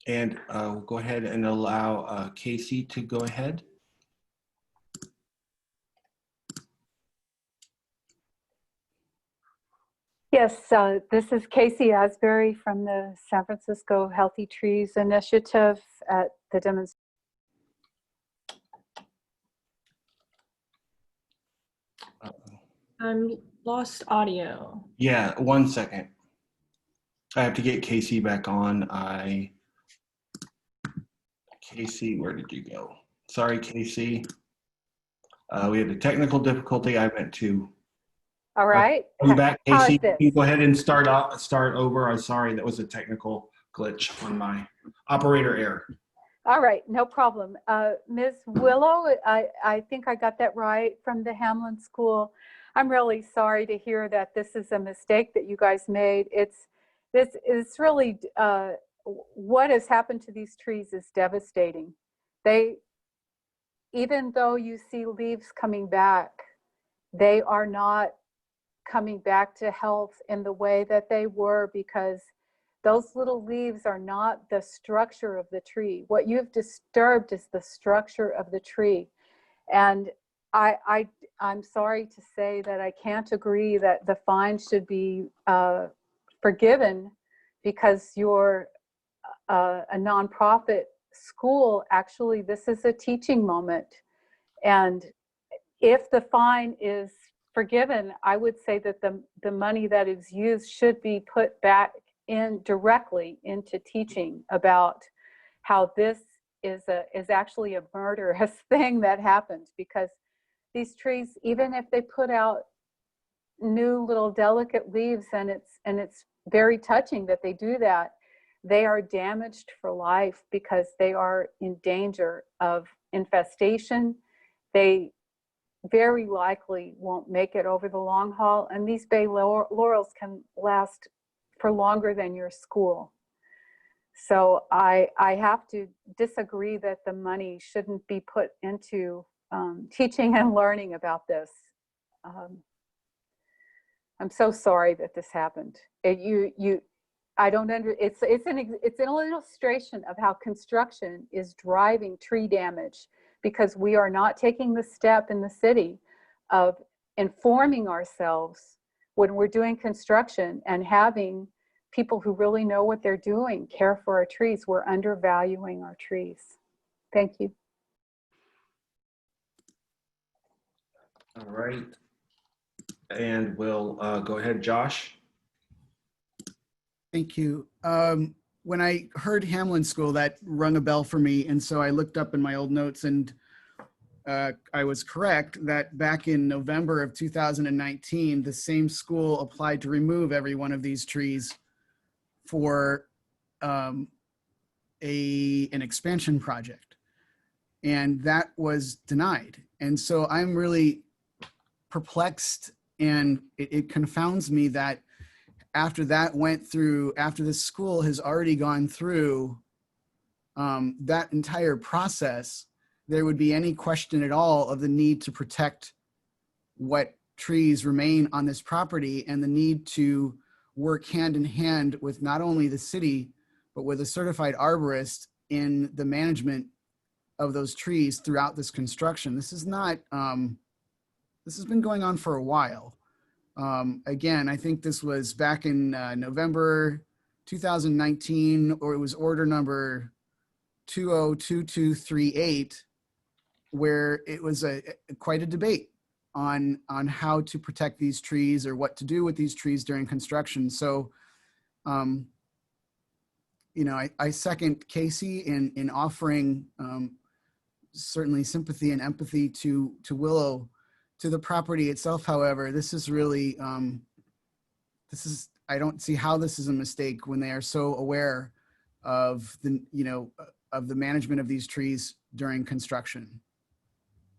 We'll go ahead and allow Casey to go ahead. Yes, this is Casey Asbury from the San Francisco Healthy Trees Initiative at the demonstration. Lost audio. Yeah, 1 second. I have to get Casey back on. Casey, where did you go? Sorry, Casey. We had a technical difficulty. I meant to. All right. Come back, How is Casey. this? You go ahead and start over. I'm sorry, that was a technical glitch on my operator error. All right, no problem. Ms. Willow, I think I got that right, from the Hamlin School. I'm really sorry to hear that this is a mistake that you guys made. It's really, what has happened to these trees is devastating. Even though you see leaves coming back, they are not coming back to health in the way that they were, because those little leaves are not the structure of the tree. What you've disturbed is the structure of the tree. And I'm sorry to say that I can't agree that the fine should be forgiven, because you're a nonprofit school. Actually, this is a teaching moment. And if the fine is forgiven, I would say that the money that is used should be put back in directly into teaching about how this is actually a murderous thing that happened. Because these trees, even if they put out new little delicate leaves, and it's very touching that they do that, they are damaged for life because they are in danger of infestation. They very likely won't make it over the long haul, and these bay laurels can last for longer than your school. So I have to disagree that the money shouldn't be put into teaching and learning about this. I'm so sorry that this happened. I don't it's an illustration of how construction is driving tree damage, because we are not taking the step in the city of informing ourselves when we're doing construction and having people who really know what they're doing care for our trees. We're undervaluing our trees. Thank you. All right. And we'll go ahead, Josh. Thank you. When I heard Hamlin School, that rung a bell for me. And so I looked up in my old notes, and I was correct that back in November of 2019, the same school applied to remove every one of these trees for an expansion project. And that was denied. And so I'm really perplexed, and it confounds me that after that went through, after this school has already gone through that entire process, there would be any question at all of the need to protect what trees remain on this property, and the need to work hand in hand with not only the city, but with a certified arborist in the management of those trees throughout this construction. This is not, this has been going on for a while. Again, I think this was back in November 2019, or it was order number 202238, where it was quite a debate on how to protect these trees or what to do with these trees during construction. So, you know, I second Casey in offering certainly sympathy and empathy to Willow. To the property itself, however, this is really, I don't see how this is a mistake when they are so aware of the, you know, of the management of these trees during construction.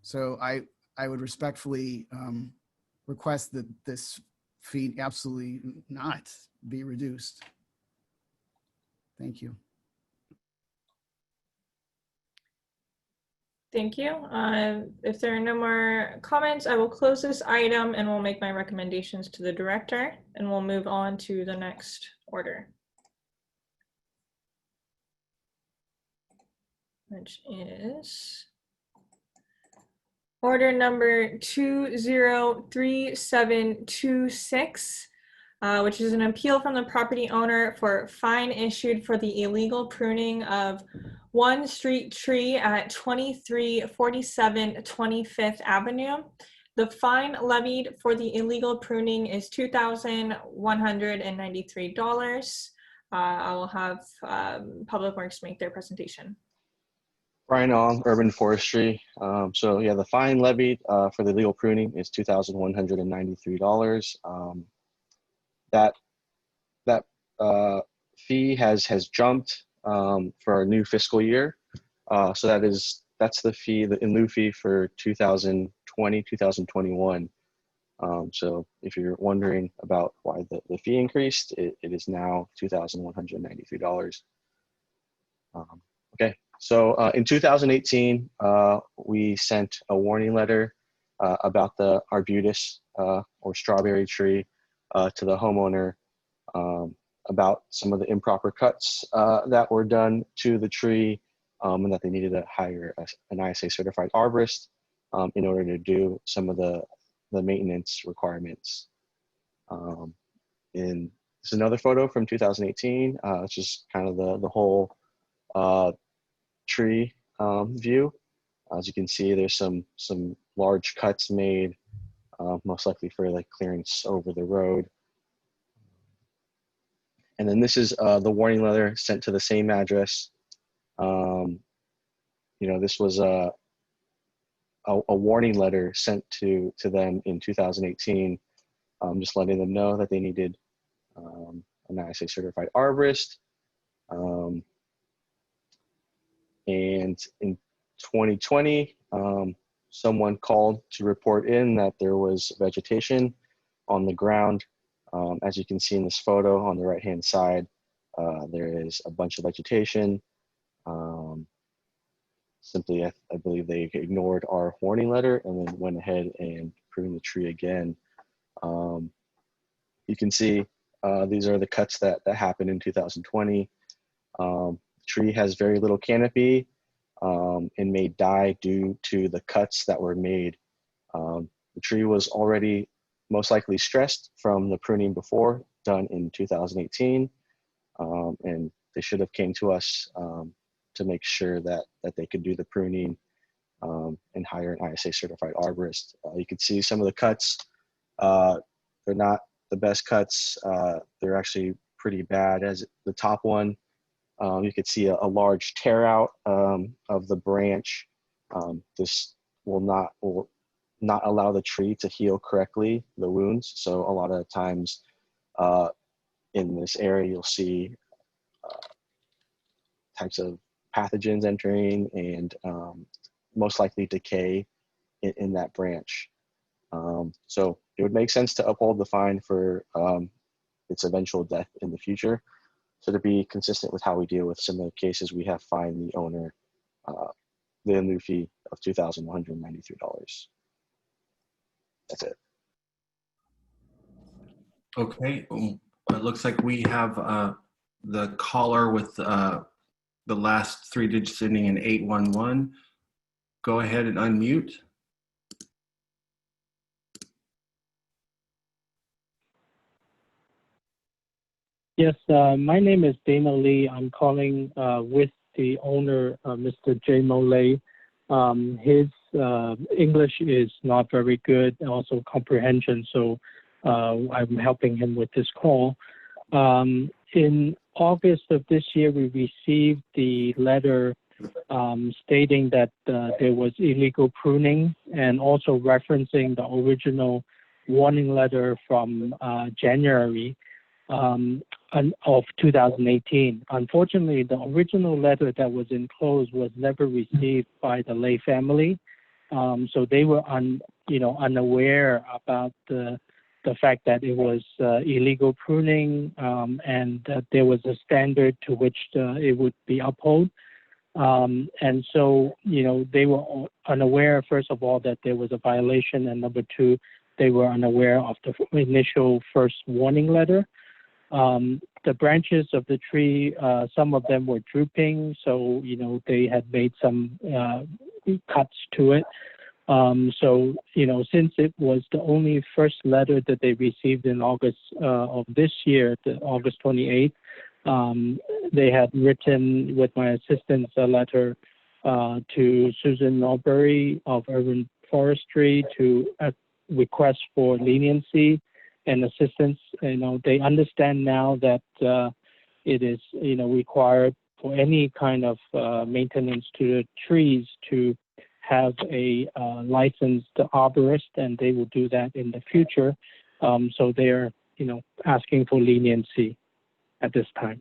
So I would respectfully request that this fee absolutely not be reduced. Thank you. Thank you. If there are no more comments, I will close this item and will make my recommendations to the director, and we'll move on to the next order, which is order number 203726, which is an appeal from the property owner for fine issued for the illegal pruning of one street tree at 2347 25th Avenue. The fine levied for the illegal pruning is $2,193. I will have Public Works make their presentation. Brian Ong, Urban Forestry. So yeah, the fine levied for the illegal pruning is $2,193. That fee has jumped for our new fiscal year. So that's the fee, the in lieu fee for 2020, 2021. So if you're wondering about why the fee increased, it is now $2,193. Okay, so in 2018, we sent a warning letter about the arbutus or strawberry tree to the homeowner, about some of the improper cuts that were done to the tree, and that they needed to hire an ISA certified arborist in order to do some of the maintenance requirements. And this is another photo from 2018. It's just kind of the whole tree view. As you can see, there's some large cuts made, most likely for like clearance over the road. And then this is the warning letter sent to the same address. You know, this was a warning letter sent to them in 2018, just letting them know that they needed an ISA certified arborist. And in 2020, someone called to report in that there was vegetation on the ground. As you can see in this photo on the right-hand side, there is a bunch of vegetation. Simply, I believe they ignored our warning letter and then went ahead and pruned the tree again. You can see these are the cuts that happened in 2020. The tree has very little canopy and may die due to the cuts that were made. The tree was already most likely stressed from the pruning before, done in 2018, and they should have came to us to make sure that they could do the pruning and hire an ISA certified arborist. You can see some of the cuts. They're not the best cuts. They're actually pretty bad. As the top one, you could see a large tear out of the branch. This will not allow the tree to heal correctly, the wounds. So a lot of times in this area, you'll see types of pathogens entering and most likely decay in that branch. So it would make sense to uphold the fine for its eventual death in the future. So to be consistent with how we deal with similar cases, we have fined the owner the new fee of $2,193. That's it. Okay, it looks like we have the caller with the last three digits ending in 811. Go ahead and unmute. Yes, my name is Dana Lee. I'm calling with the owner, Mr. J. Molay. His English is not very good, and also comprehension, so I'm helping him with this call. In August of this year, we received the letter stating that there was illegal pruning and also referencing the original warning letter from January of 2018. Unfortunately, the original letter that was enclosed was never received by the Lay family, so they were unaware about the fact that it was illegal pruning and that there was a standard to which it would be upheld. And so, they were unaware, first of all, that there was a violation, and number two, they were unaware of the initial first warning letter. The branches of the tree, some of them were drooping, so, they had made some cuts to it. So, since it was the only first letter that they received in August of this year, August 28th, they had written with my assistance a letter to Susan Norbury of Urban Forestry to request for leniency and assistance. They understand now that it is, required for any kind of maintenance to the trees to have a licensed arborist, and they will do that in the future. So they're, asking for leniency at this time.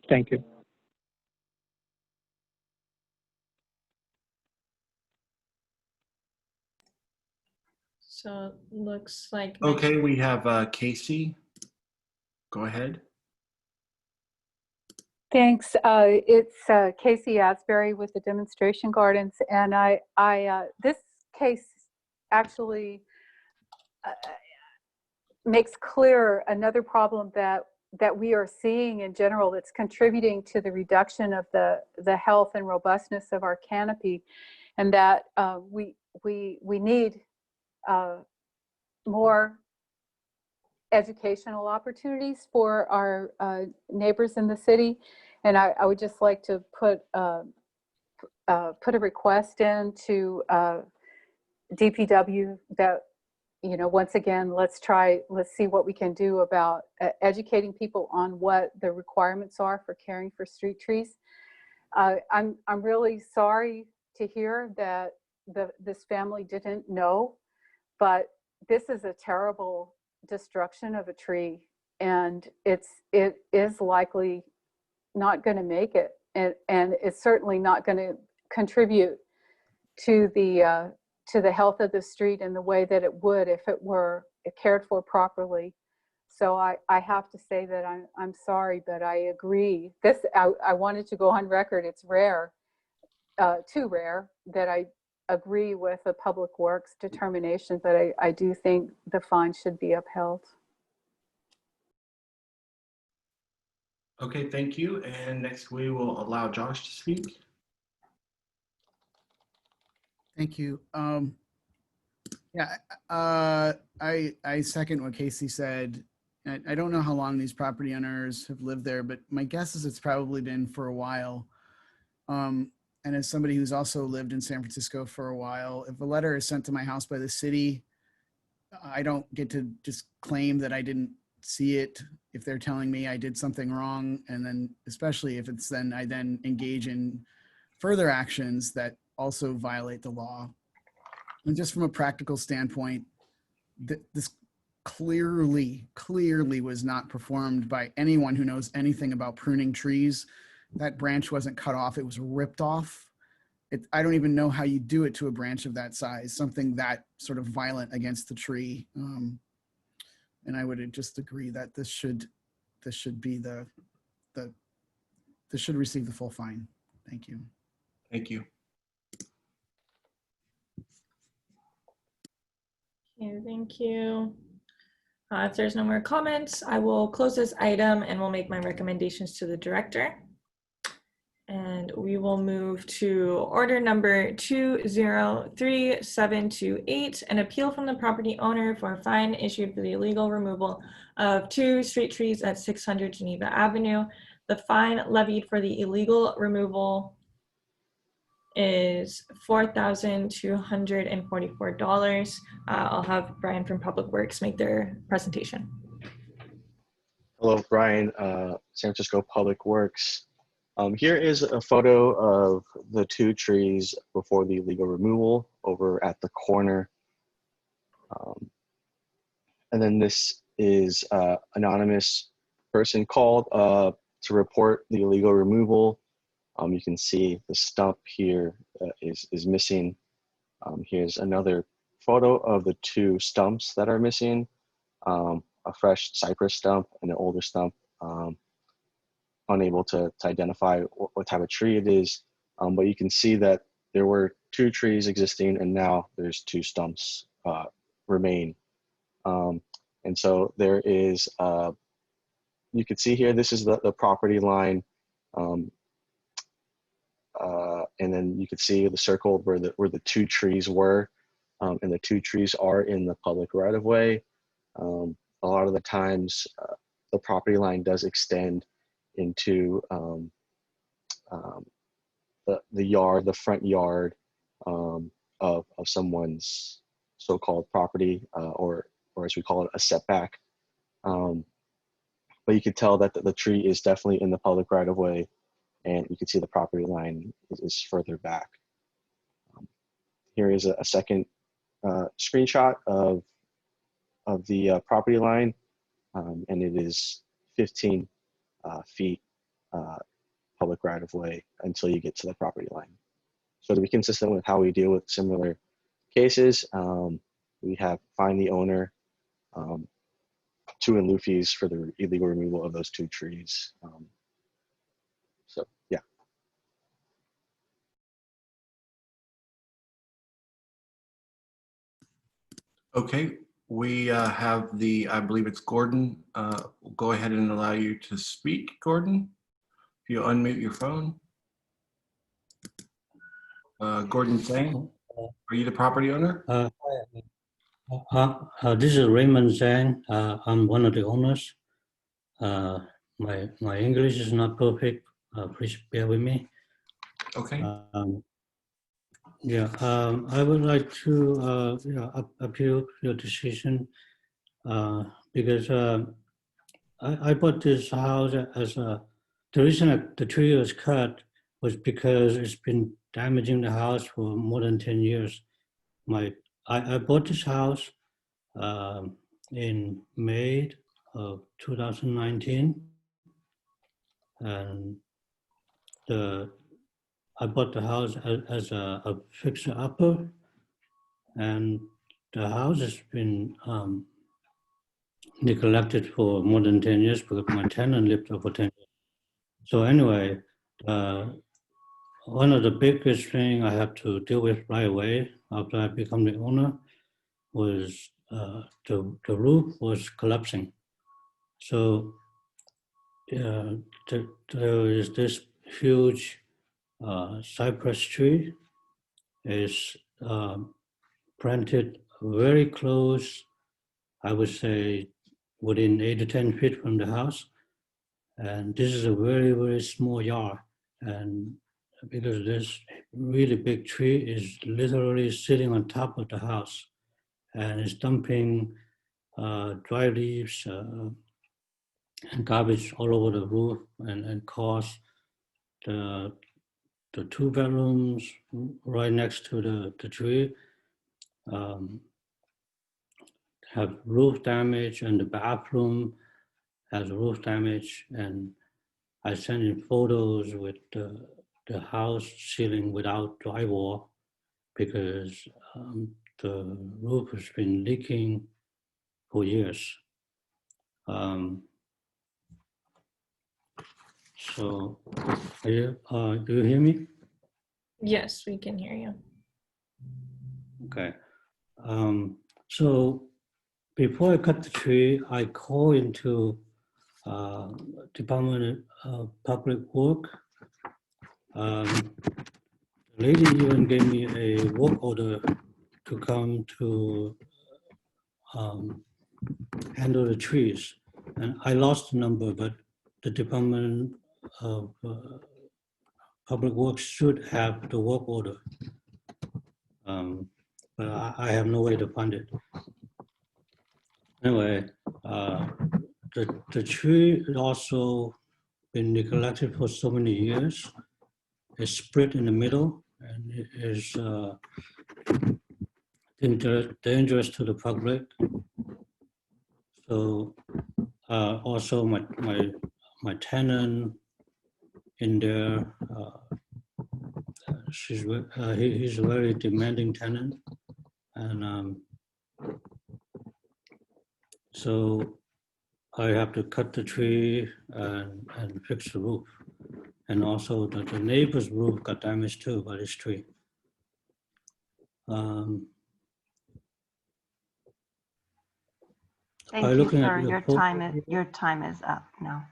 Thank you. So looks like. Okay, we have Casey. Go ahead. Thanks. It's Casey Asbury with the Demonstration Gardens, and this case actually makes clear another problem that we are seeing in general that's contributing to the reduction of the health and robustness of our canopy, and that we need more educational opportunities for our neighbors in the city. And I would just like to put a request in to DPW that, you know, once again, let's see what we can do about educating people on what the requirements are for caring for street trees. I'm really sorry to hear that this family didn't know, but this is a terrible destruction of a tree, and it is likely not going to make it, and it's certainly not going to contribute to the health of the street in the way that it would if it were cared for properly. So I have to say that I'm sorry, but I agree. I wanted to go on record. It's rare, too rare, that I agree with the Public Works determination, but I do think the fine should be upheld. Okay, thank you. And next we will allow Josh to speak. Thank you. Yeah, I second what Casey said. I don't know how long these property owners have lived there, but my guess is it's probably been for a while. And as somebody who's also lived in San Francisco for a while, if a letter is sent to my house by the city, I don't get to just claim that I didn't see it if they're telling me I did something wrong. And then especially if it's then I then engage in further actions that also violate the law. And just from a practical standpoint, this clearly was not performed by anyone who knows anything about pruning trees. That branch wasn't cut off, it was ripped off. I don't even know how you do it to a branch of that size, something that sort of violent against the tree. And I would just agree that this should be this should receive the full fine. Thank you. Thank you. Okay, thank you. If there's no more comments, I will close this item and we'll make my recommendations to the director. And we will move to order number 203728, an appeal from the property owner for a fine issued for the illegal removal of 2 street trees at 600 Geneva Avenue. The fine levied for the illegal removal is $4,244. I'll have Brian from Public Works make their presentation. Hello, Brian, San Francisco Public Works. Here is a photo of the 2 trees before the illegal removal over at the corner. And then this is an anonymous person called to report the illegal removal. You can see the stump here is missing. Here's another photo of the 2 stumps that are missing, a fresh cypress stump and an older stump. Unable to identify what type of tree it is, but you can see that there were 2 trees existing and now there's 2 stumps remain. And so there is, you can see here, this is the property line. And then you can see the circle where the 2 trees were, and the 2 trees are in the public right of way. A lot of the times the property line does extend into the front yard of someone's so-called property, or as we call it, a setback. But you can tell that the tree is definitely in the public right of way, and you can see the property line is further back. Here is a second screenshot of the property line, and it is 15 feet public right of way until you get to the property line. So to be consistent with how we deal with similar cases, we have fined the owner 2 in lieu fees for the illegal removal of those 2 trees. Okay, we have I believe it's Gordon. We'll go ahead and allow you to speak, Gordon. If you unmute your phone. Gordon Zhang, are you the property owner? This is Raymond Zhang. I'm one of the owners. My English is not perfect. Please bear with me. Okay. I would like to appeal your decision because I bought this house as the reason the tree was cut was because it's been damaging the house for more than 10 years. I bought this house in May of 2019, and I bought the house as a fixer-upper, and the house has been neglected for more than 10 years because my tenant lived there for 10 years. So anyway, one of the biggest things I had to deal with right away after I become the owner was the roof was collapsing. So there is this huge cypress tree is planted very close, I would say within 8 to 10 feet from the house. And this is a very, very small yard. And because this really big tree is literally sitting on top of the house and it's dumping dry leaves and garbage all over the roof and cause the 2 bedrooms right next to the tree have roof damage, and the bathroom has roof damage. And I sent in photos with the house ceiling without drywall because the roof has been leaking for years. So, do you hear me? Yes, we can hear you. Okay. So before I cut the tree, I call into Department of Public Work. The lady even gave me a work order to come to handle the trees. And I lost the number, but the Department of Public Works should have the work order. But I have no way to find it. Anyway, the tree has also been neglected for so many years. It's split in the middle and it is dangerous to the public. So also my tenant in there, he's a very demanding tenant, and so I have to cut the tree and fix the roof. And also the neighbor's roof got damaged too by this tree. Thank you, sir. Your time is up now.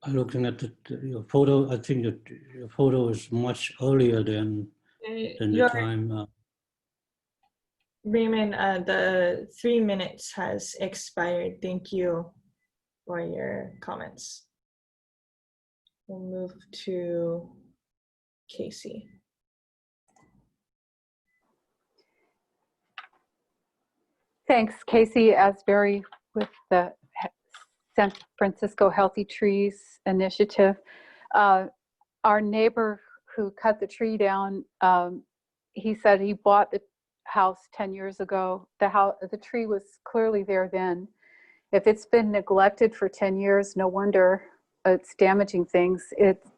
Looking at your photo, I think that your photo is much earlier than the time. Raymond, the 3 minutes has expired. Thank you for your comments. We'll move to Casey. Thanks, Casey Asbury with the San Francisco Healthy Trees Initiative. Our neighbor who cut the tree down, he said he bought the house 10 years ago. The tree was clearly there then. If it's been neglected for 10 years, no wonder it's damaging things.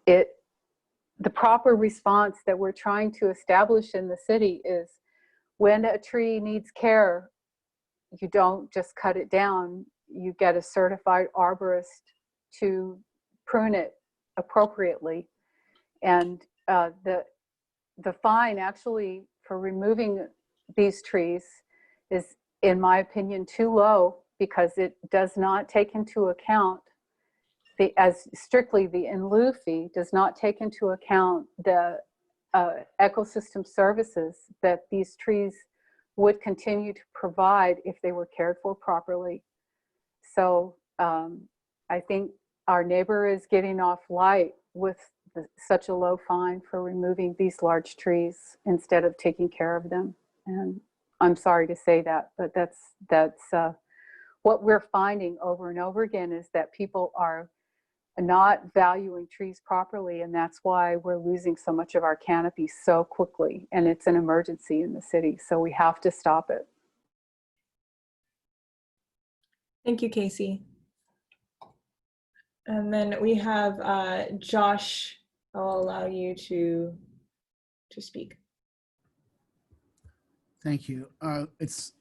The proper response that we're trying to establish in the city is when a tree needs care, you don't just cut it down. You get a certified arborist to prune it appropriately. And the fine actually for removing these trees is, in my opinion, too low, because it does not take into account as strictly the in lieu fee does not take into account the ecosystem services that these trees would continue to provide if they were cared for properly. So I think our neighbor is getting off light with such a low fine for removing these large trees instead of taking care of them. And I'm sorry to say that, but that's what we're finding over and over again, is that people are not valuing trees properly, and that's why we're losing so much of our canopy so quickly. And it's an emergency in the city, so we have to stop it. Thank you, Casey. And then we have Josh. I'll allow you to speak. Thank you. It's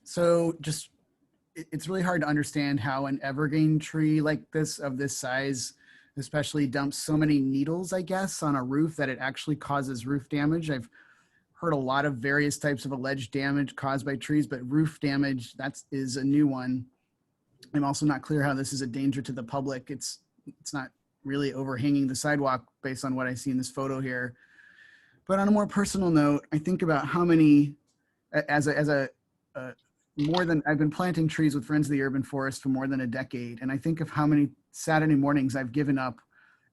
really hard to understand how an evergreen tree like this, of this size, especially dumps so many needles, I guess, on a roof that it actually causes roof damage. I've heard a lot of various types of alleged damage caused by trees, but roof damage, that is a new one. I'm also not clear how this is a danger to the public. It's not really overhanging the sidewalk based on what I see in this photo here. But on a more personal note, I think about how many, I've been planting trees with Friends of the Urban Forest for more than a decade. And I think of how many Saturday mornings I've given up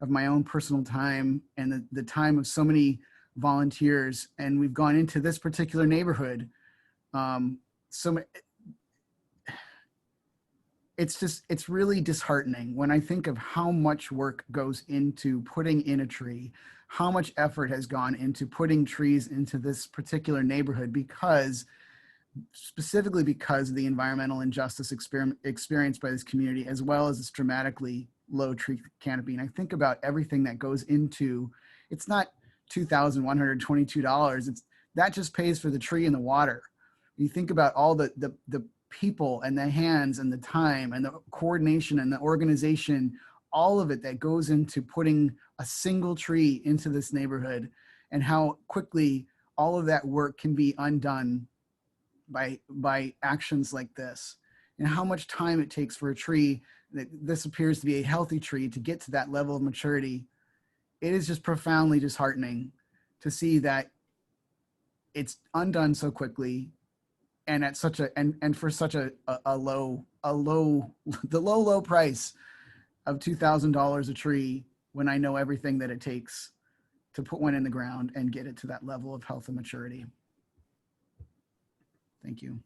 of my own personal time and the time of so many volunteers. And we've gone into this particular neighborhood. It's really disheartening when I think of how much work goes into putting in a tree, how much effort has gone into putting trees into this particular neighborhood, specifically because of the environmental injustice experienced by this community, as well as this dramatically low tree canopy. And I think about everything that goes into, it's not $2,122. That just pays for the tree and the water. You think about all the people and the hands and the time and the coordination and the organization, all of it that goes into putting a single tree into this neighborhood, and how quickly all of that work can be undone by actions like this, and how much time it takes for a tree that this appears to be a healthy tree to get to that level of maturity. It is just profoundly disheartening to see that it's undone so quickly, and at such and for such a low price of $2,000 a tree, when I know everything that it takes to put one in the ground and get it to that level of health and maturity. Thank you.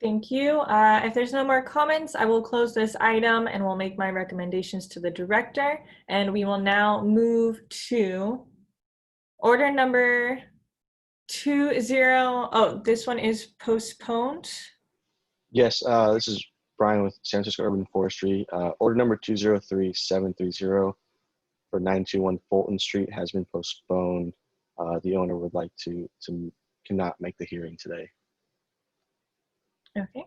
Thank you. If there's no more comments, I will close this item and will make my recommendations to the director. And we will now move to order number 20. Oh, this one is postponed. Yes, this is Brian with San Francisco Urban Forestry. Order number 203730 for 921 Fulton Street has been postponed. The owner would like to cannot make the hearing today. Okay.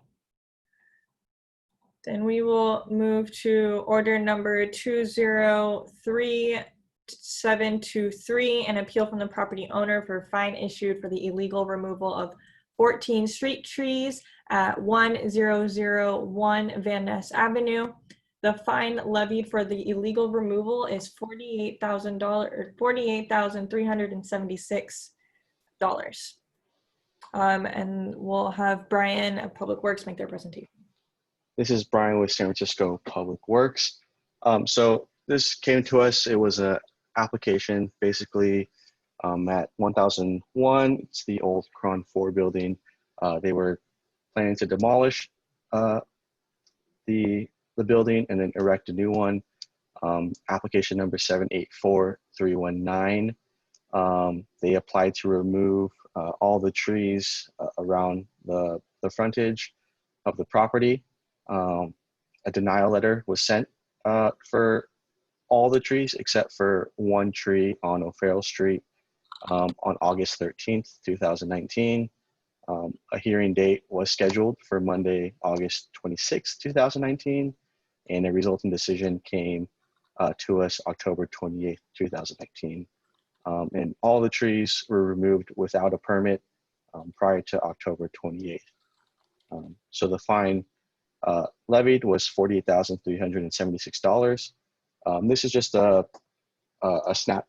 Then we will move to order number 203723, an appeal from the property owner for fine issued for the illegal removal of 14 street trees at 1001 Van Ness Avenue. The fine levied for the illegal removal is $48,376. And we'll have Brian of Public Works make their presentation. This is Brian with San Francisco Public Works. So this came to us, it was an application basically at 1001, it's the old Cron 4 building. They were planning to demolish the building and then erect a new one. Application number 784319. They applied to remove all the trees around the frontage of the property. A denial letter was sent for all the trees except for one tree on O'Farrell Street on August 13th, 2019. A hearing date was scheduled for Monday, August 26th, 2019, and a resulting decision came to us October 28th, 2019. And all the trees were removed without a permit prior to October 28th. So the fine levied was $48,376. This is just a snap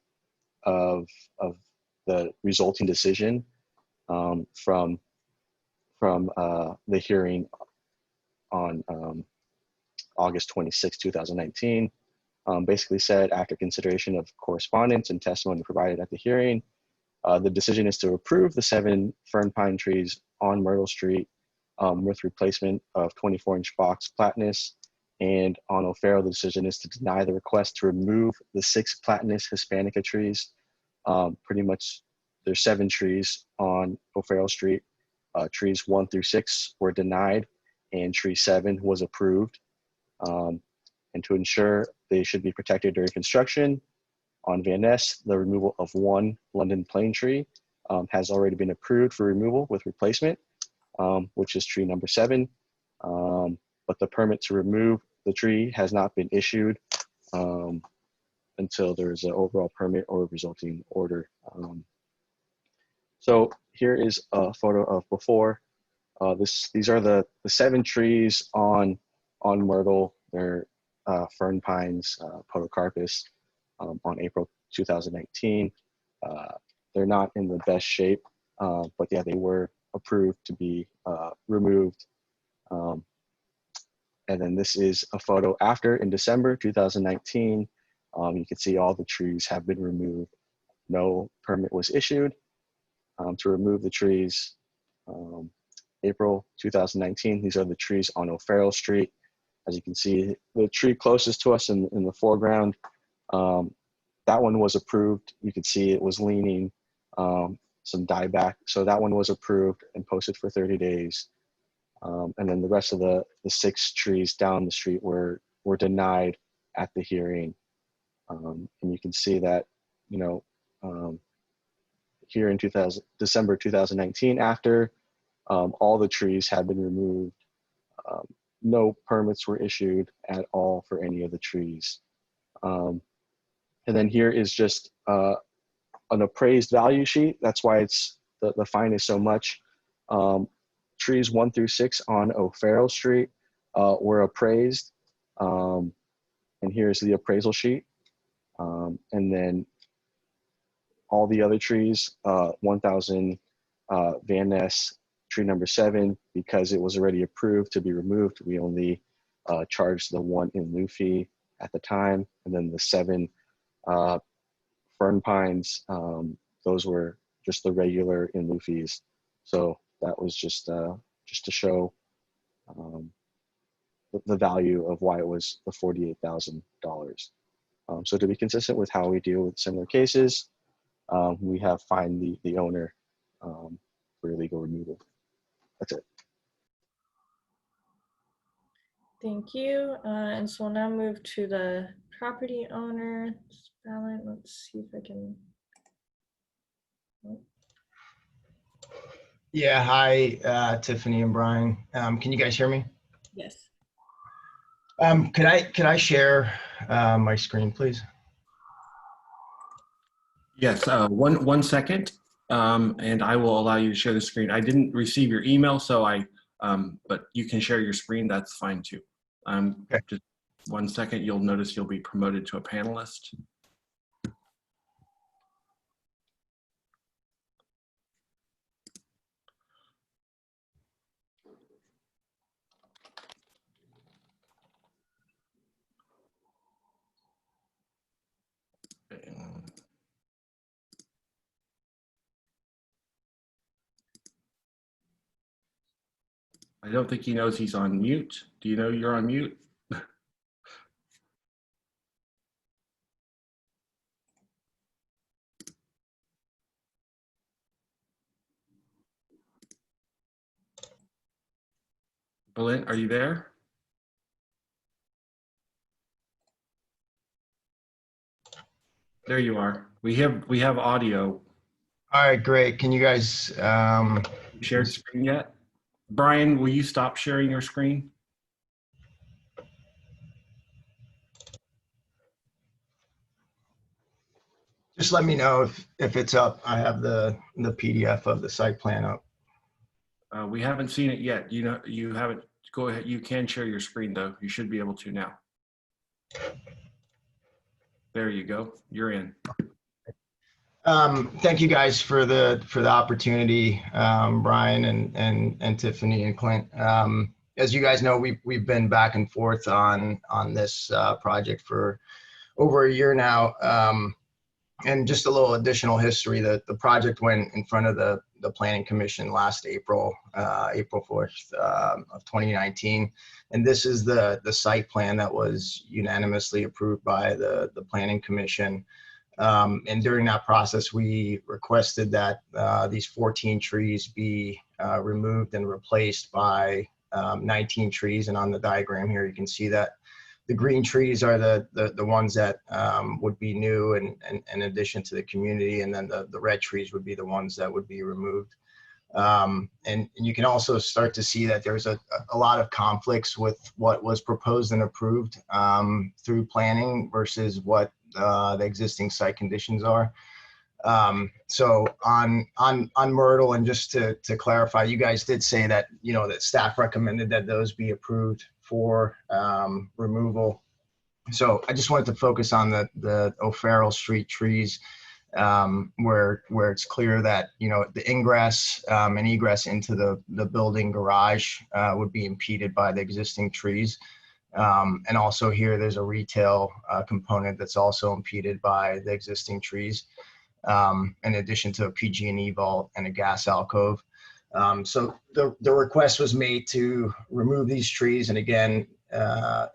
of the resulting decision from the hearing on August 26, 2019. Basically said, after consideration of correspondence and testimony provided at the hearing, the decision is to approve the 7 fern pine trees on Myrtle Street with replacement of 24-inch box platanus. And on O'Farrell, the decision is to deny the request to remove the 6 platanus hispanica trees. Pretty much there's 7 trees on O'Farrell Street. Trees 1 through 6 were denied and tree 7 was approved. And to ensure they should be protected during construction, on Van Ness, the removal of 1 London plane tree has already been approved for removal with replacement, which is tree number 7. But the permit to remove the tree has not been issued until there is an overall permit or resulting order. So here is a photo of before. These are the 7 trees on Myrtle. They're fern pines, podocarpus, on April 2019. They're not in the best shape, but yeah, they were approved to be removed. And then this is a photo after in December 2019. You can see all the trees have been removed. No permit was issued to remove the trees. April 2019, these are the trees on O'Farrell Street. As you can see, the tree closest to us in the foreground, that one was approved. You could see it was leaning, some dieback. So that one was approved and posted for 30 days. And then the rest of the 6 trees down the street were denied at the hearing. And you can see that, you know, here in December 2019, after all the trees had been removed, no permits were issued at all for any of the trees. And then here is just an appraised value sheet. That's why it's the fine is so much. Trees 1 through 6 on O'Farrell Street were appraised. And here's the appraisal sheet. And then all the other trees, 1,000 Van Ness, tree number 7, because it was already approved to be removed, we only charged the 1 in lieu fee at the time. And then the 7 fern pines, those were just the regular in lieu fees. So that was just to show the value of why it was the $48,000. So to be consistent with how we deal with similar cases, we have fined the owner for illegal removal. That's it. Thank you. And so we'll now move to the property owner. Let's see if I can. Yeah, hi, Tiffany and Brian. Can you guys hear me? Yes. Could I share my screen, please? Yes, one second, and I will allow you to share the screen. I didn't receive your email, so but you can share your screen. That's fine too. Okay. Just 1 second. You'll notice you'll be promoted to a panelist. I don't think he knows he's on mute. Do you know you're on mute? Belen, are you there? There you are. We have audio. All right, great. Can you guys Shared screen yet? Brian, will you stop sharing your screen? Just let me know if it's up. I have the PDF of the site plan up. We haven't seen it yet. You know, you haven't, go ahead. You can share your screen though. You should be able to now. There you go. You're in. Thank you guys for the opportunity, Brian and Tiffany and Clint. As you guys know, we've been back and forth on this project for over a year now. And just a little additional history, the project went in front of the Planning Commission last April, April 4th of 2019. And this is the site plan that was unanimously approved by the Planning Commission. And during that process, we requested that these 14 trees be removed and replaced by 19 trees. And on the diagram here, you can see that the green trees are the ones that would be new and in addition to the community. And then the red trees would be the ones that would be removed. And you can also start to see that there's a lot of conflicts with what was proposed and approved through planning versus what the existing site conditions are. So on Myrtle, and just to clarify, you guys did say that, you know, that staff recommended that those be approved for removal. So I just wanted to focus on the O'Farrell Street trees, where it's clear that, you know, the ingress and egress into the building garage would be impeded by the existing trees. And also here, there's a retail component that's also impeded by the existing trees, in addition to a PG&E vault and a gas alcove. So the request was made to remove these trees and again,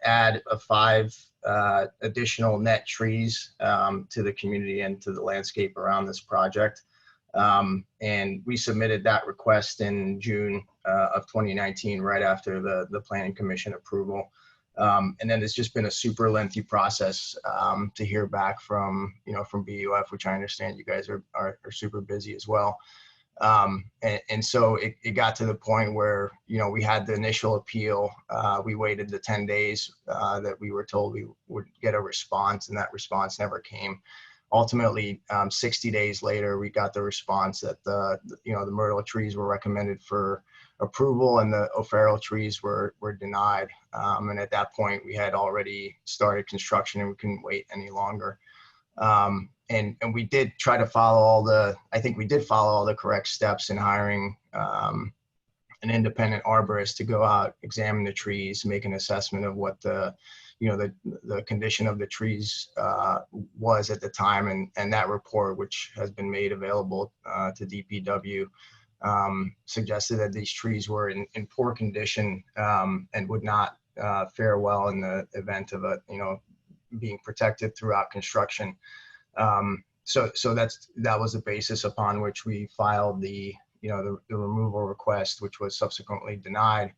add 5 additional net trees to the community and to the landscape around this project. And we submitted that request in June of 2019, right after the Planning Commission approval. And then it's just been a super lengthy process to hear back from, you know, from BUF, which I understand you guys are super busy as well. And so it got to the point where, you know, we had the initial appeal. We waited the 10 days that we were told we would get a response, and that response never came. Ultimately, 60 days later, we got the response that the Myrtle trees were recommended for approval and the O'Farrell trees were denied. And at that point, we had already started construction and we couldn't wait any longer. And we did try to follow I think we did follow all the correct steps in hiring an independent arborist to go out, examine the trees, make an assessment of what the condition of the trees was at the time. And that report, which has been made available to DPW, suggested that these trees were in poor condition and would not fare well in the event of being protected throughout construction. So that was the basis upon which we filed the removal request, which was subsequently denied.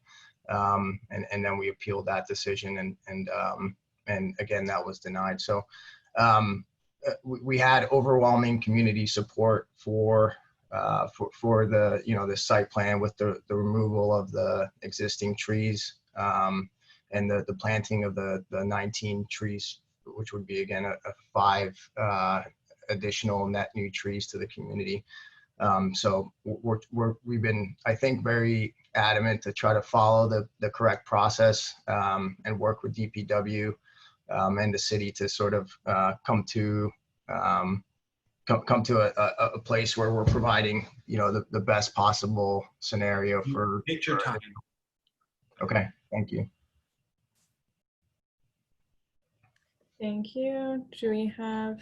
And then we appealed that decision, and again, that was denied. So we had overwhelming community support for the site plan with the removal of the existing trees and the planting of the 19 trees, which would be again a 5 additional net new trees to the community. So we've been, I think, very adamant to try to follow the correct process and work with DPW and the city to sort of come to a place where we're providing the best possible scenario for. Take your time. Okay, thank you. Thank you. Do we have?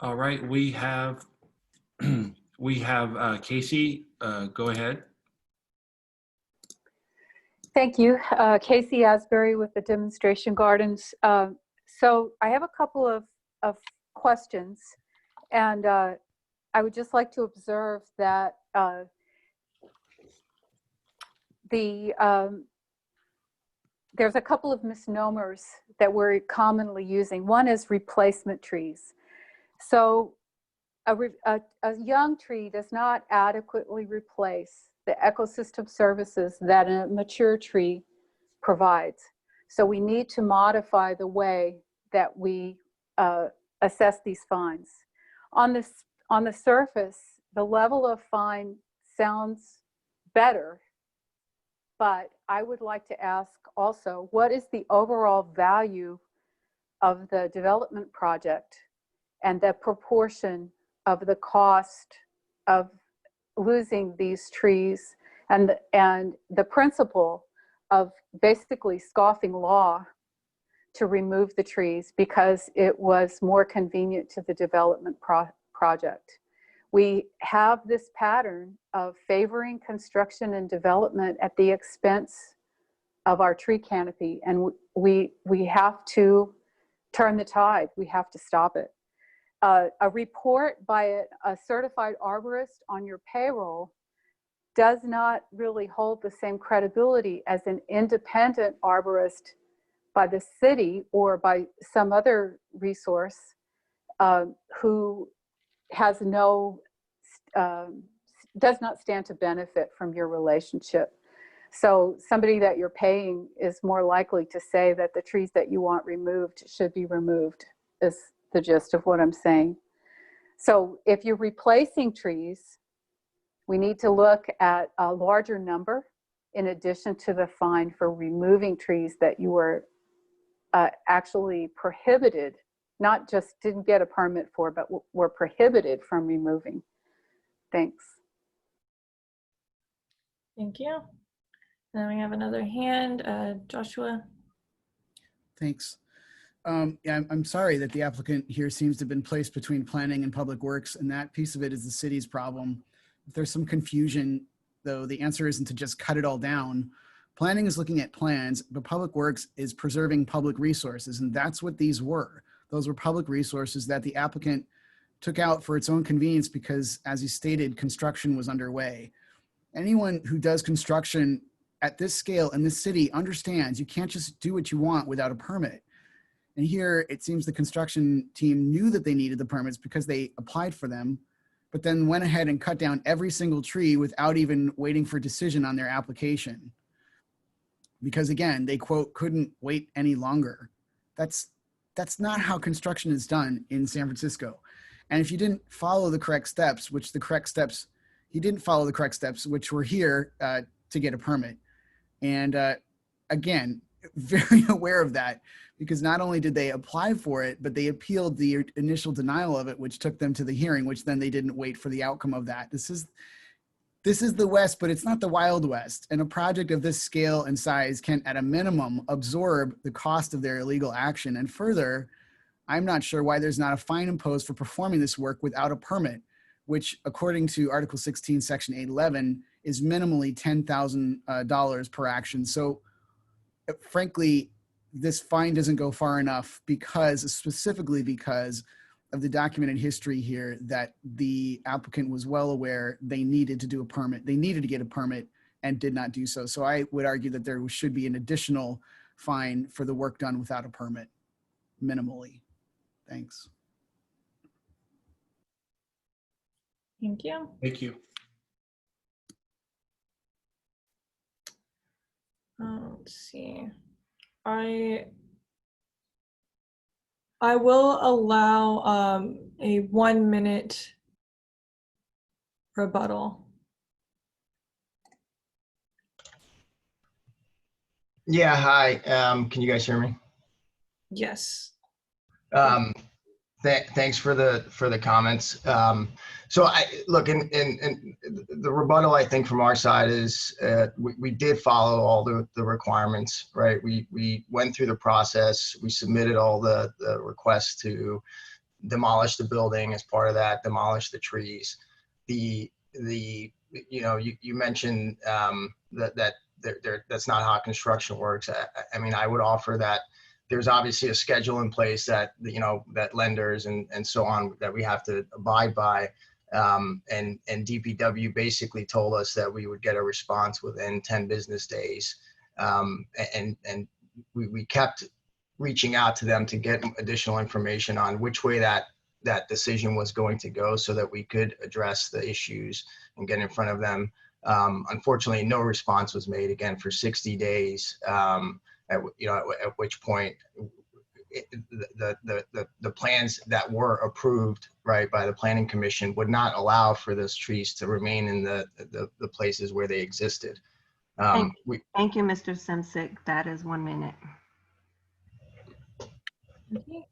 All right, we have Casey. Go ahead. Thank you. Casey Asbury with the Demonstration Gardens. So I have a couple of questions, and I would just like to observe that there's a couple of misnomers that we're commonly using. One is replacement trees. So a young tree does not adequately replace the ecosystem services that a mature tree provides. So we need to modify the way that we assess these fines. On the surface, the level of fine sounds better, but I would like to ask also, what is the overall value of the development project and the proportion of the cost of losing these trees and the principle of basically scoffing law to remove the trees because it was more convenient to the development project. We have this pattern of favoring construction and development at the expense of our tree canopy, and we have to turn the tide. We have to stop it. A report by a certified arborist on your payroll does not really hold the same credibility as an independent arborist by the city or by some other resource who has does not stand to benefit from your relationship. So somebody that you're paying is more likely to say that the trees that you want removed should be removed, is the gist of what I'm saying. So if you're replacing trees, we need to look at a larger number in addition to the fine for removing trees that you were actually prohibited, not just didn't get a permit for, but were prohibited from removing. Thanks. Thank you. Then we have another hand, Joshua. Thanks. Yeah, I'm sorry that the applicant here seems to have been placed between planning and public works, and that piece of it is the city's problem. If there's some confusion, though, the answer isn't to just cut it all down. Planning is looking at plans, but public works is preserving public resources, and that's what these were. Those were public resources that the applicant took out for its own convenience because, as he stated, construction was underway. Anyone who does construction at this scale in this city understands you can't just do what you want without a permit. And here it seems the construction team knew that they needed the permits because they applied for them, but then went ahead and cut down every single tree without even waiting for a decision on their application. Because again, they quote, couldn't wait any longer. That's not how construction is done in San Francisco. And if you didn't follow the correct steps, he didn't follow the correct steps, which were here to get a permit. And again, very aware of that, because not only did they apply for it, but they appealed the initial denial of it, which took them to the hearing, which then they didn't wait for the outcome of that. This is the West, but it's not the Wild West. And a project of this scale and size can, at a minimum, absorb the cost of their illegal action. And further, I'm not sure why there's not a fine imposed for performing this work without a permit, which according to Article 16, Section 811, is minimally $10,000 per action. So frankly, this fine doesn't go far enough specifically because of the documented history here that the applicant was well aware they needed to do a permit. They needed to get a permit and did not do so. So I would argue that there should be an additional fine for the work done without a permit, minimally. Thanks. Thank you. Thank you. Let's see. I will allow a 1 minute rebuttal. Yeah, hi. Can you guys hear me? Yes. Thanks for the comments. So I look in the rebuttal. I think from our side is we did follow all the requirements, right? We went through the process. We submitted all the requests to demolish the building. As part of that, demolish the trees. You mentioned that that's not how construction works. I mean, I would offer that there's obviously a schedule in place that that lenders and so on that we have to abide by. And DPW basically told us that we would get a response within 10 business days. And we kept reaching out to them to get additional information on which way that decision was going to go so that we could address the issues and get in front of them. Unfortunately, no response was made again for 60 days. at which point the plans that were approved, right, by the Planning Commission would not allow for those trees to remain in the places where they existed. Thank you, Mr. Simsick. That is 1 minute. Okay.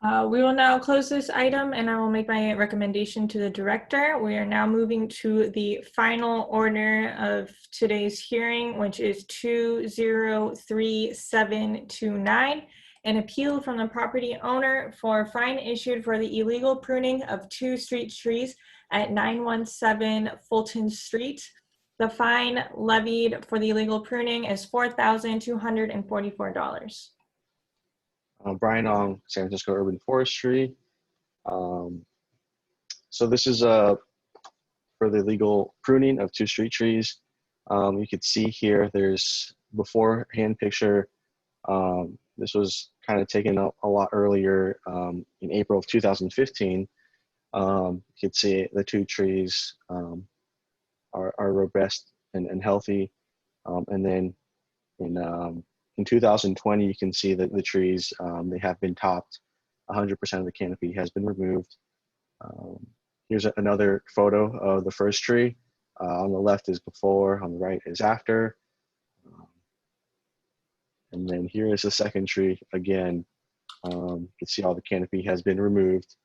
We will now close this item and I will make my recommendation to the director. We are now moving to the final order of today's hearing, which is 203729, an appeal from the property owner for a fine issued for the illegal pruning of 2 street trees at 917 Fulton Street. The fine levied for the illegal pruning is $4,244. Brian Ong, San Francisco Urban Forestry. So this is for the legal pruning of 2 street trees. You could see here, there's beforehand picture. This was kind of taken up a lot earlier in April of 2015. You could see the 2 trees are robust and healthy. And then in 2020, you can see that the trees, they have been topped. 100% of the canopy has been removed. Here's another photo of the first tree. On the left is before, on the right is after. And then here is the second tree. Again, you can see all the canopy has been removed.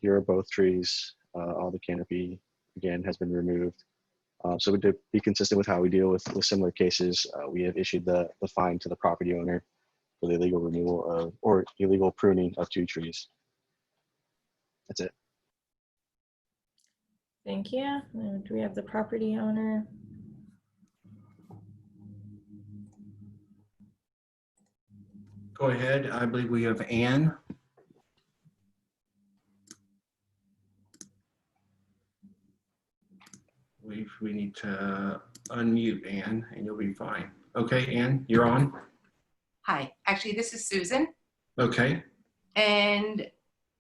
Here are both trees. All the canopy, again, has been removed. So to be consistent with how we deal with similar cases, we have issued the fine to the property owner for the illegal removal of, or illegal pruning of 2 trees. That's it. Thank you. Do we have the property owner? Go ahead. I believe we have Ann. We need to unmute Ann and you'll be fine. Okay, Ann, you're on. Hi, actually this is Susan. Okay. And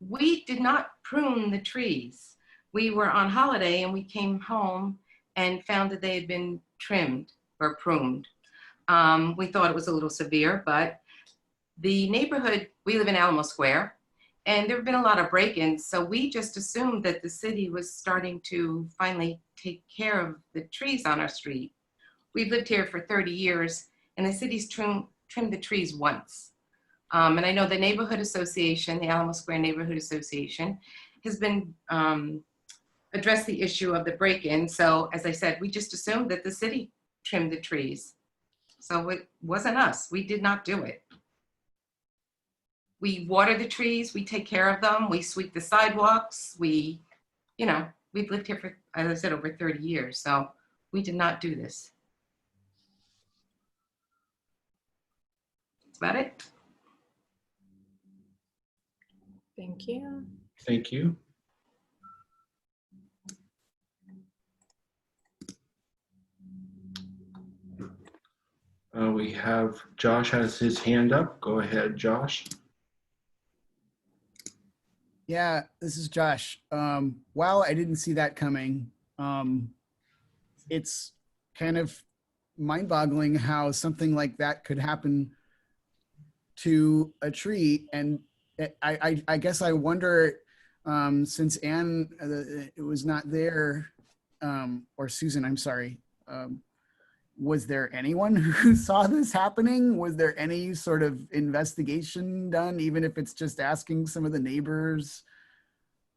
we did not prune the trees. We were on holiday and we came home and found that they had been trimmed or pruned. We thought it was a little severe, but the neighborhood, we live in Alamo Square, and there have been a lot of break-ins, so we just assumed that the city was starting to finally take care of the trees on our street. We've lived here for 30 years, and the city's trimmed the trees once. And I know the neighborhood association, the Alamo Square Neighborhood Association, has been addressed the issue of the break-in. So as I said, we just assumed that the city trimmed the trees. So it wasn't us. We did not do it. We water the trees, we take care of them, we sweep the sidewalks, we've lived here for, as I said, over 30 years, so we did not do this. That's about it. Thank you. Thank you. We have Josh has his hand up. Go ahead, Josh. Yeah, this is Josh. Wow, I didn't see that coming. It's kind of mind-boggling how something like that could happen to a tree. And I guess I wonder, since Anne was not there, or Susan, I'm sorry, was there anyone who saw this happening? Was there any sort of investigation done, even if it's just asking some of the neighbors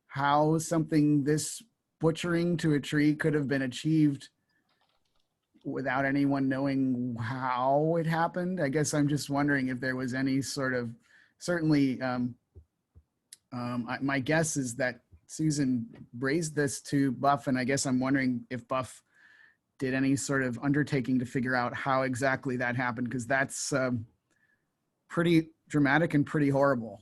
how something this butchering to a tree could have been achieved without anyone knowing how it happened? I guess I'm just wondering if there was any sort of, certainly my guess is that Susan raised this to Buff, and I guess I'm wondering if Buff did any sort of undertaking to figure out how exactly that happened, because that's pretty dramatic and pretty horrible.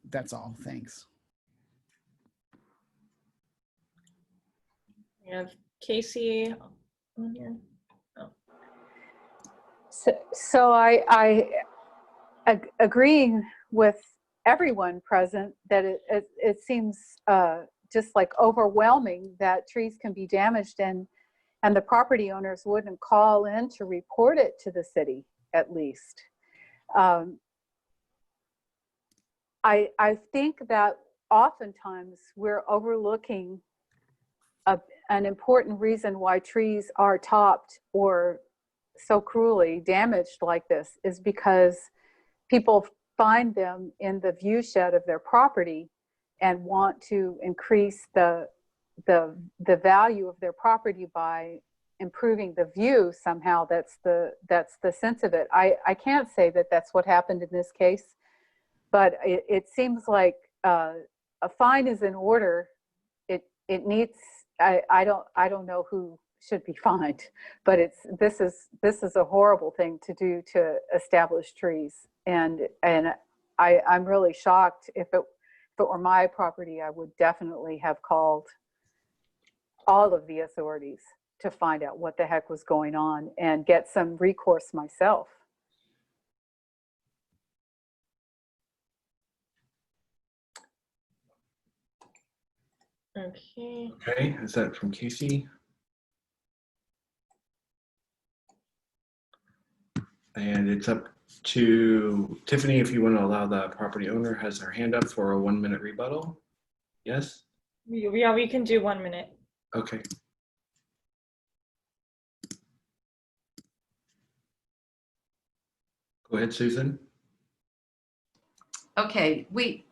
That's all. Thanks. We have Casey on here. Oh. So I agree with everyone present that it seems just like overwhelming that trees can be damaged, and and the property owners wouldn't call in to report it to the city, at least. I think that oftentimes we're overlooking an important reason why trees are topped or so cruelly damaged like this is because people find them in the view shed of their property and want to increase the value of their property by improving the view somehow. That's the sense of it. I can't say that that's what happened in this case, but it seems like a fine is in order. It needs. I don't know who should be fined, but this is a horrible thing to do to establish trees, and I'm really shocked. If it were my property, I would definitely have called all of the authorities to find out what the heck was going on and get some recourse myself. Okay. Okay, is that from Casey? And it's up to Tiffany if you want to allow the property owner has their hand up for a 1-minute rebuttal. Yes? Yeah, we can do 1 minute. Okay. Go ahead, Susan. Okay, we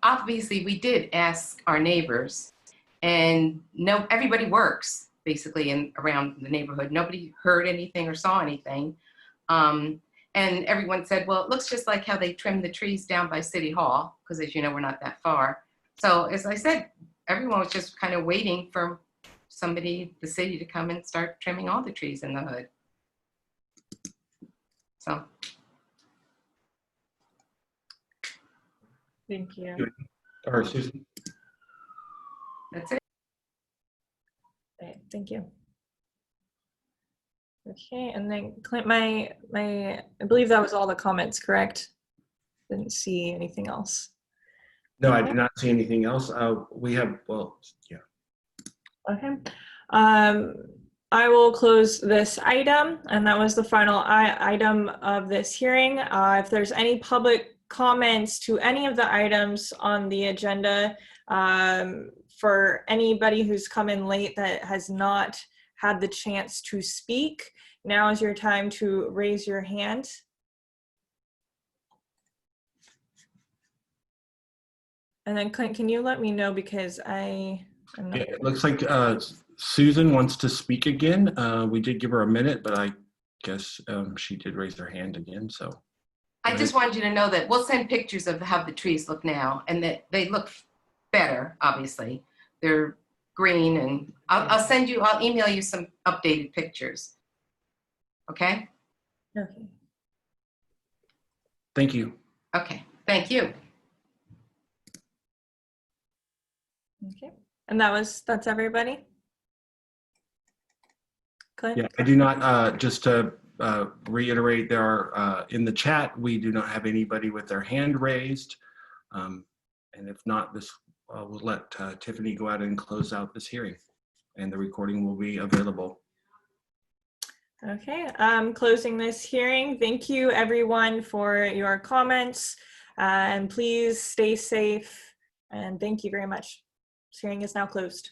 did ask our neighbors, and no, everybody works basically around the neighborhood. Nobody heard anything or saw anything. And everyone said, well, it looks just like how they trimmed the trees down by City Hall, because as you know, we're not that far. So as I said, everyone was just kind of waiting for somebody, the city, to come and start trimming all the trees in the hood. So. Thank you. Or Susan. That's it. Okay, thank you. Okay, and then Clint, I believe that was all the comments, correct? Didn't see anything else. No, I did not see anything else. We have, well, yeah. Okay. I will close this item, and that was the final item of this hearing. If there's any public comments to any of the items on the agenda, for anybody who's come in late that has not had the chance to speak, now is your time to raise your hand. And then Clint, can you let me know, because I'm not. Yeah, it looks like Susan wants to speak again. We did give her a minute, but I guess she did raise her hand again, so. I just wanted you to know that we'll send pictures of how the trees look now, and that they look better, obviously. They're green, and I'll email you some updated pictures. Okay? Okay. Thank you. Okay, thank you. Okay, and that's everybody? Clint? Yeah, I do not, just to reiterate, there are, in the chat, we do not have anybody with their hand raised. And if not, we'll let Tiffany go out and close out this hearing, and the recording will be available. Okay, I'm closing this hearing. Thank you everyone for your comments, and please stay safe, and thank you very much. This hearing is now closed.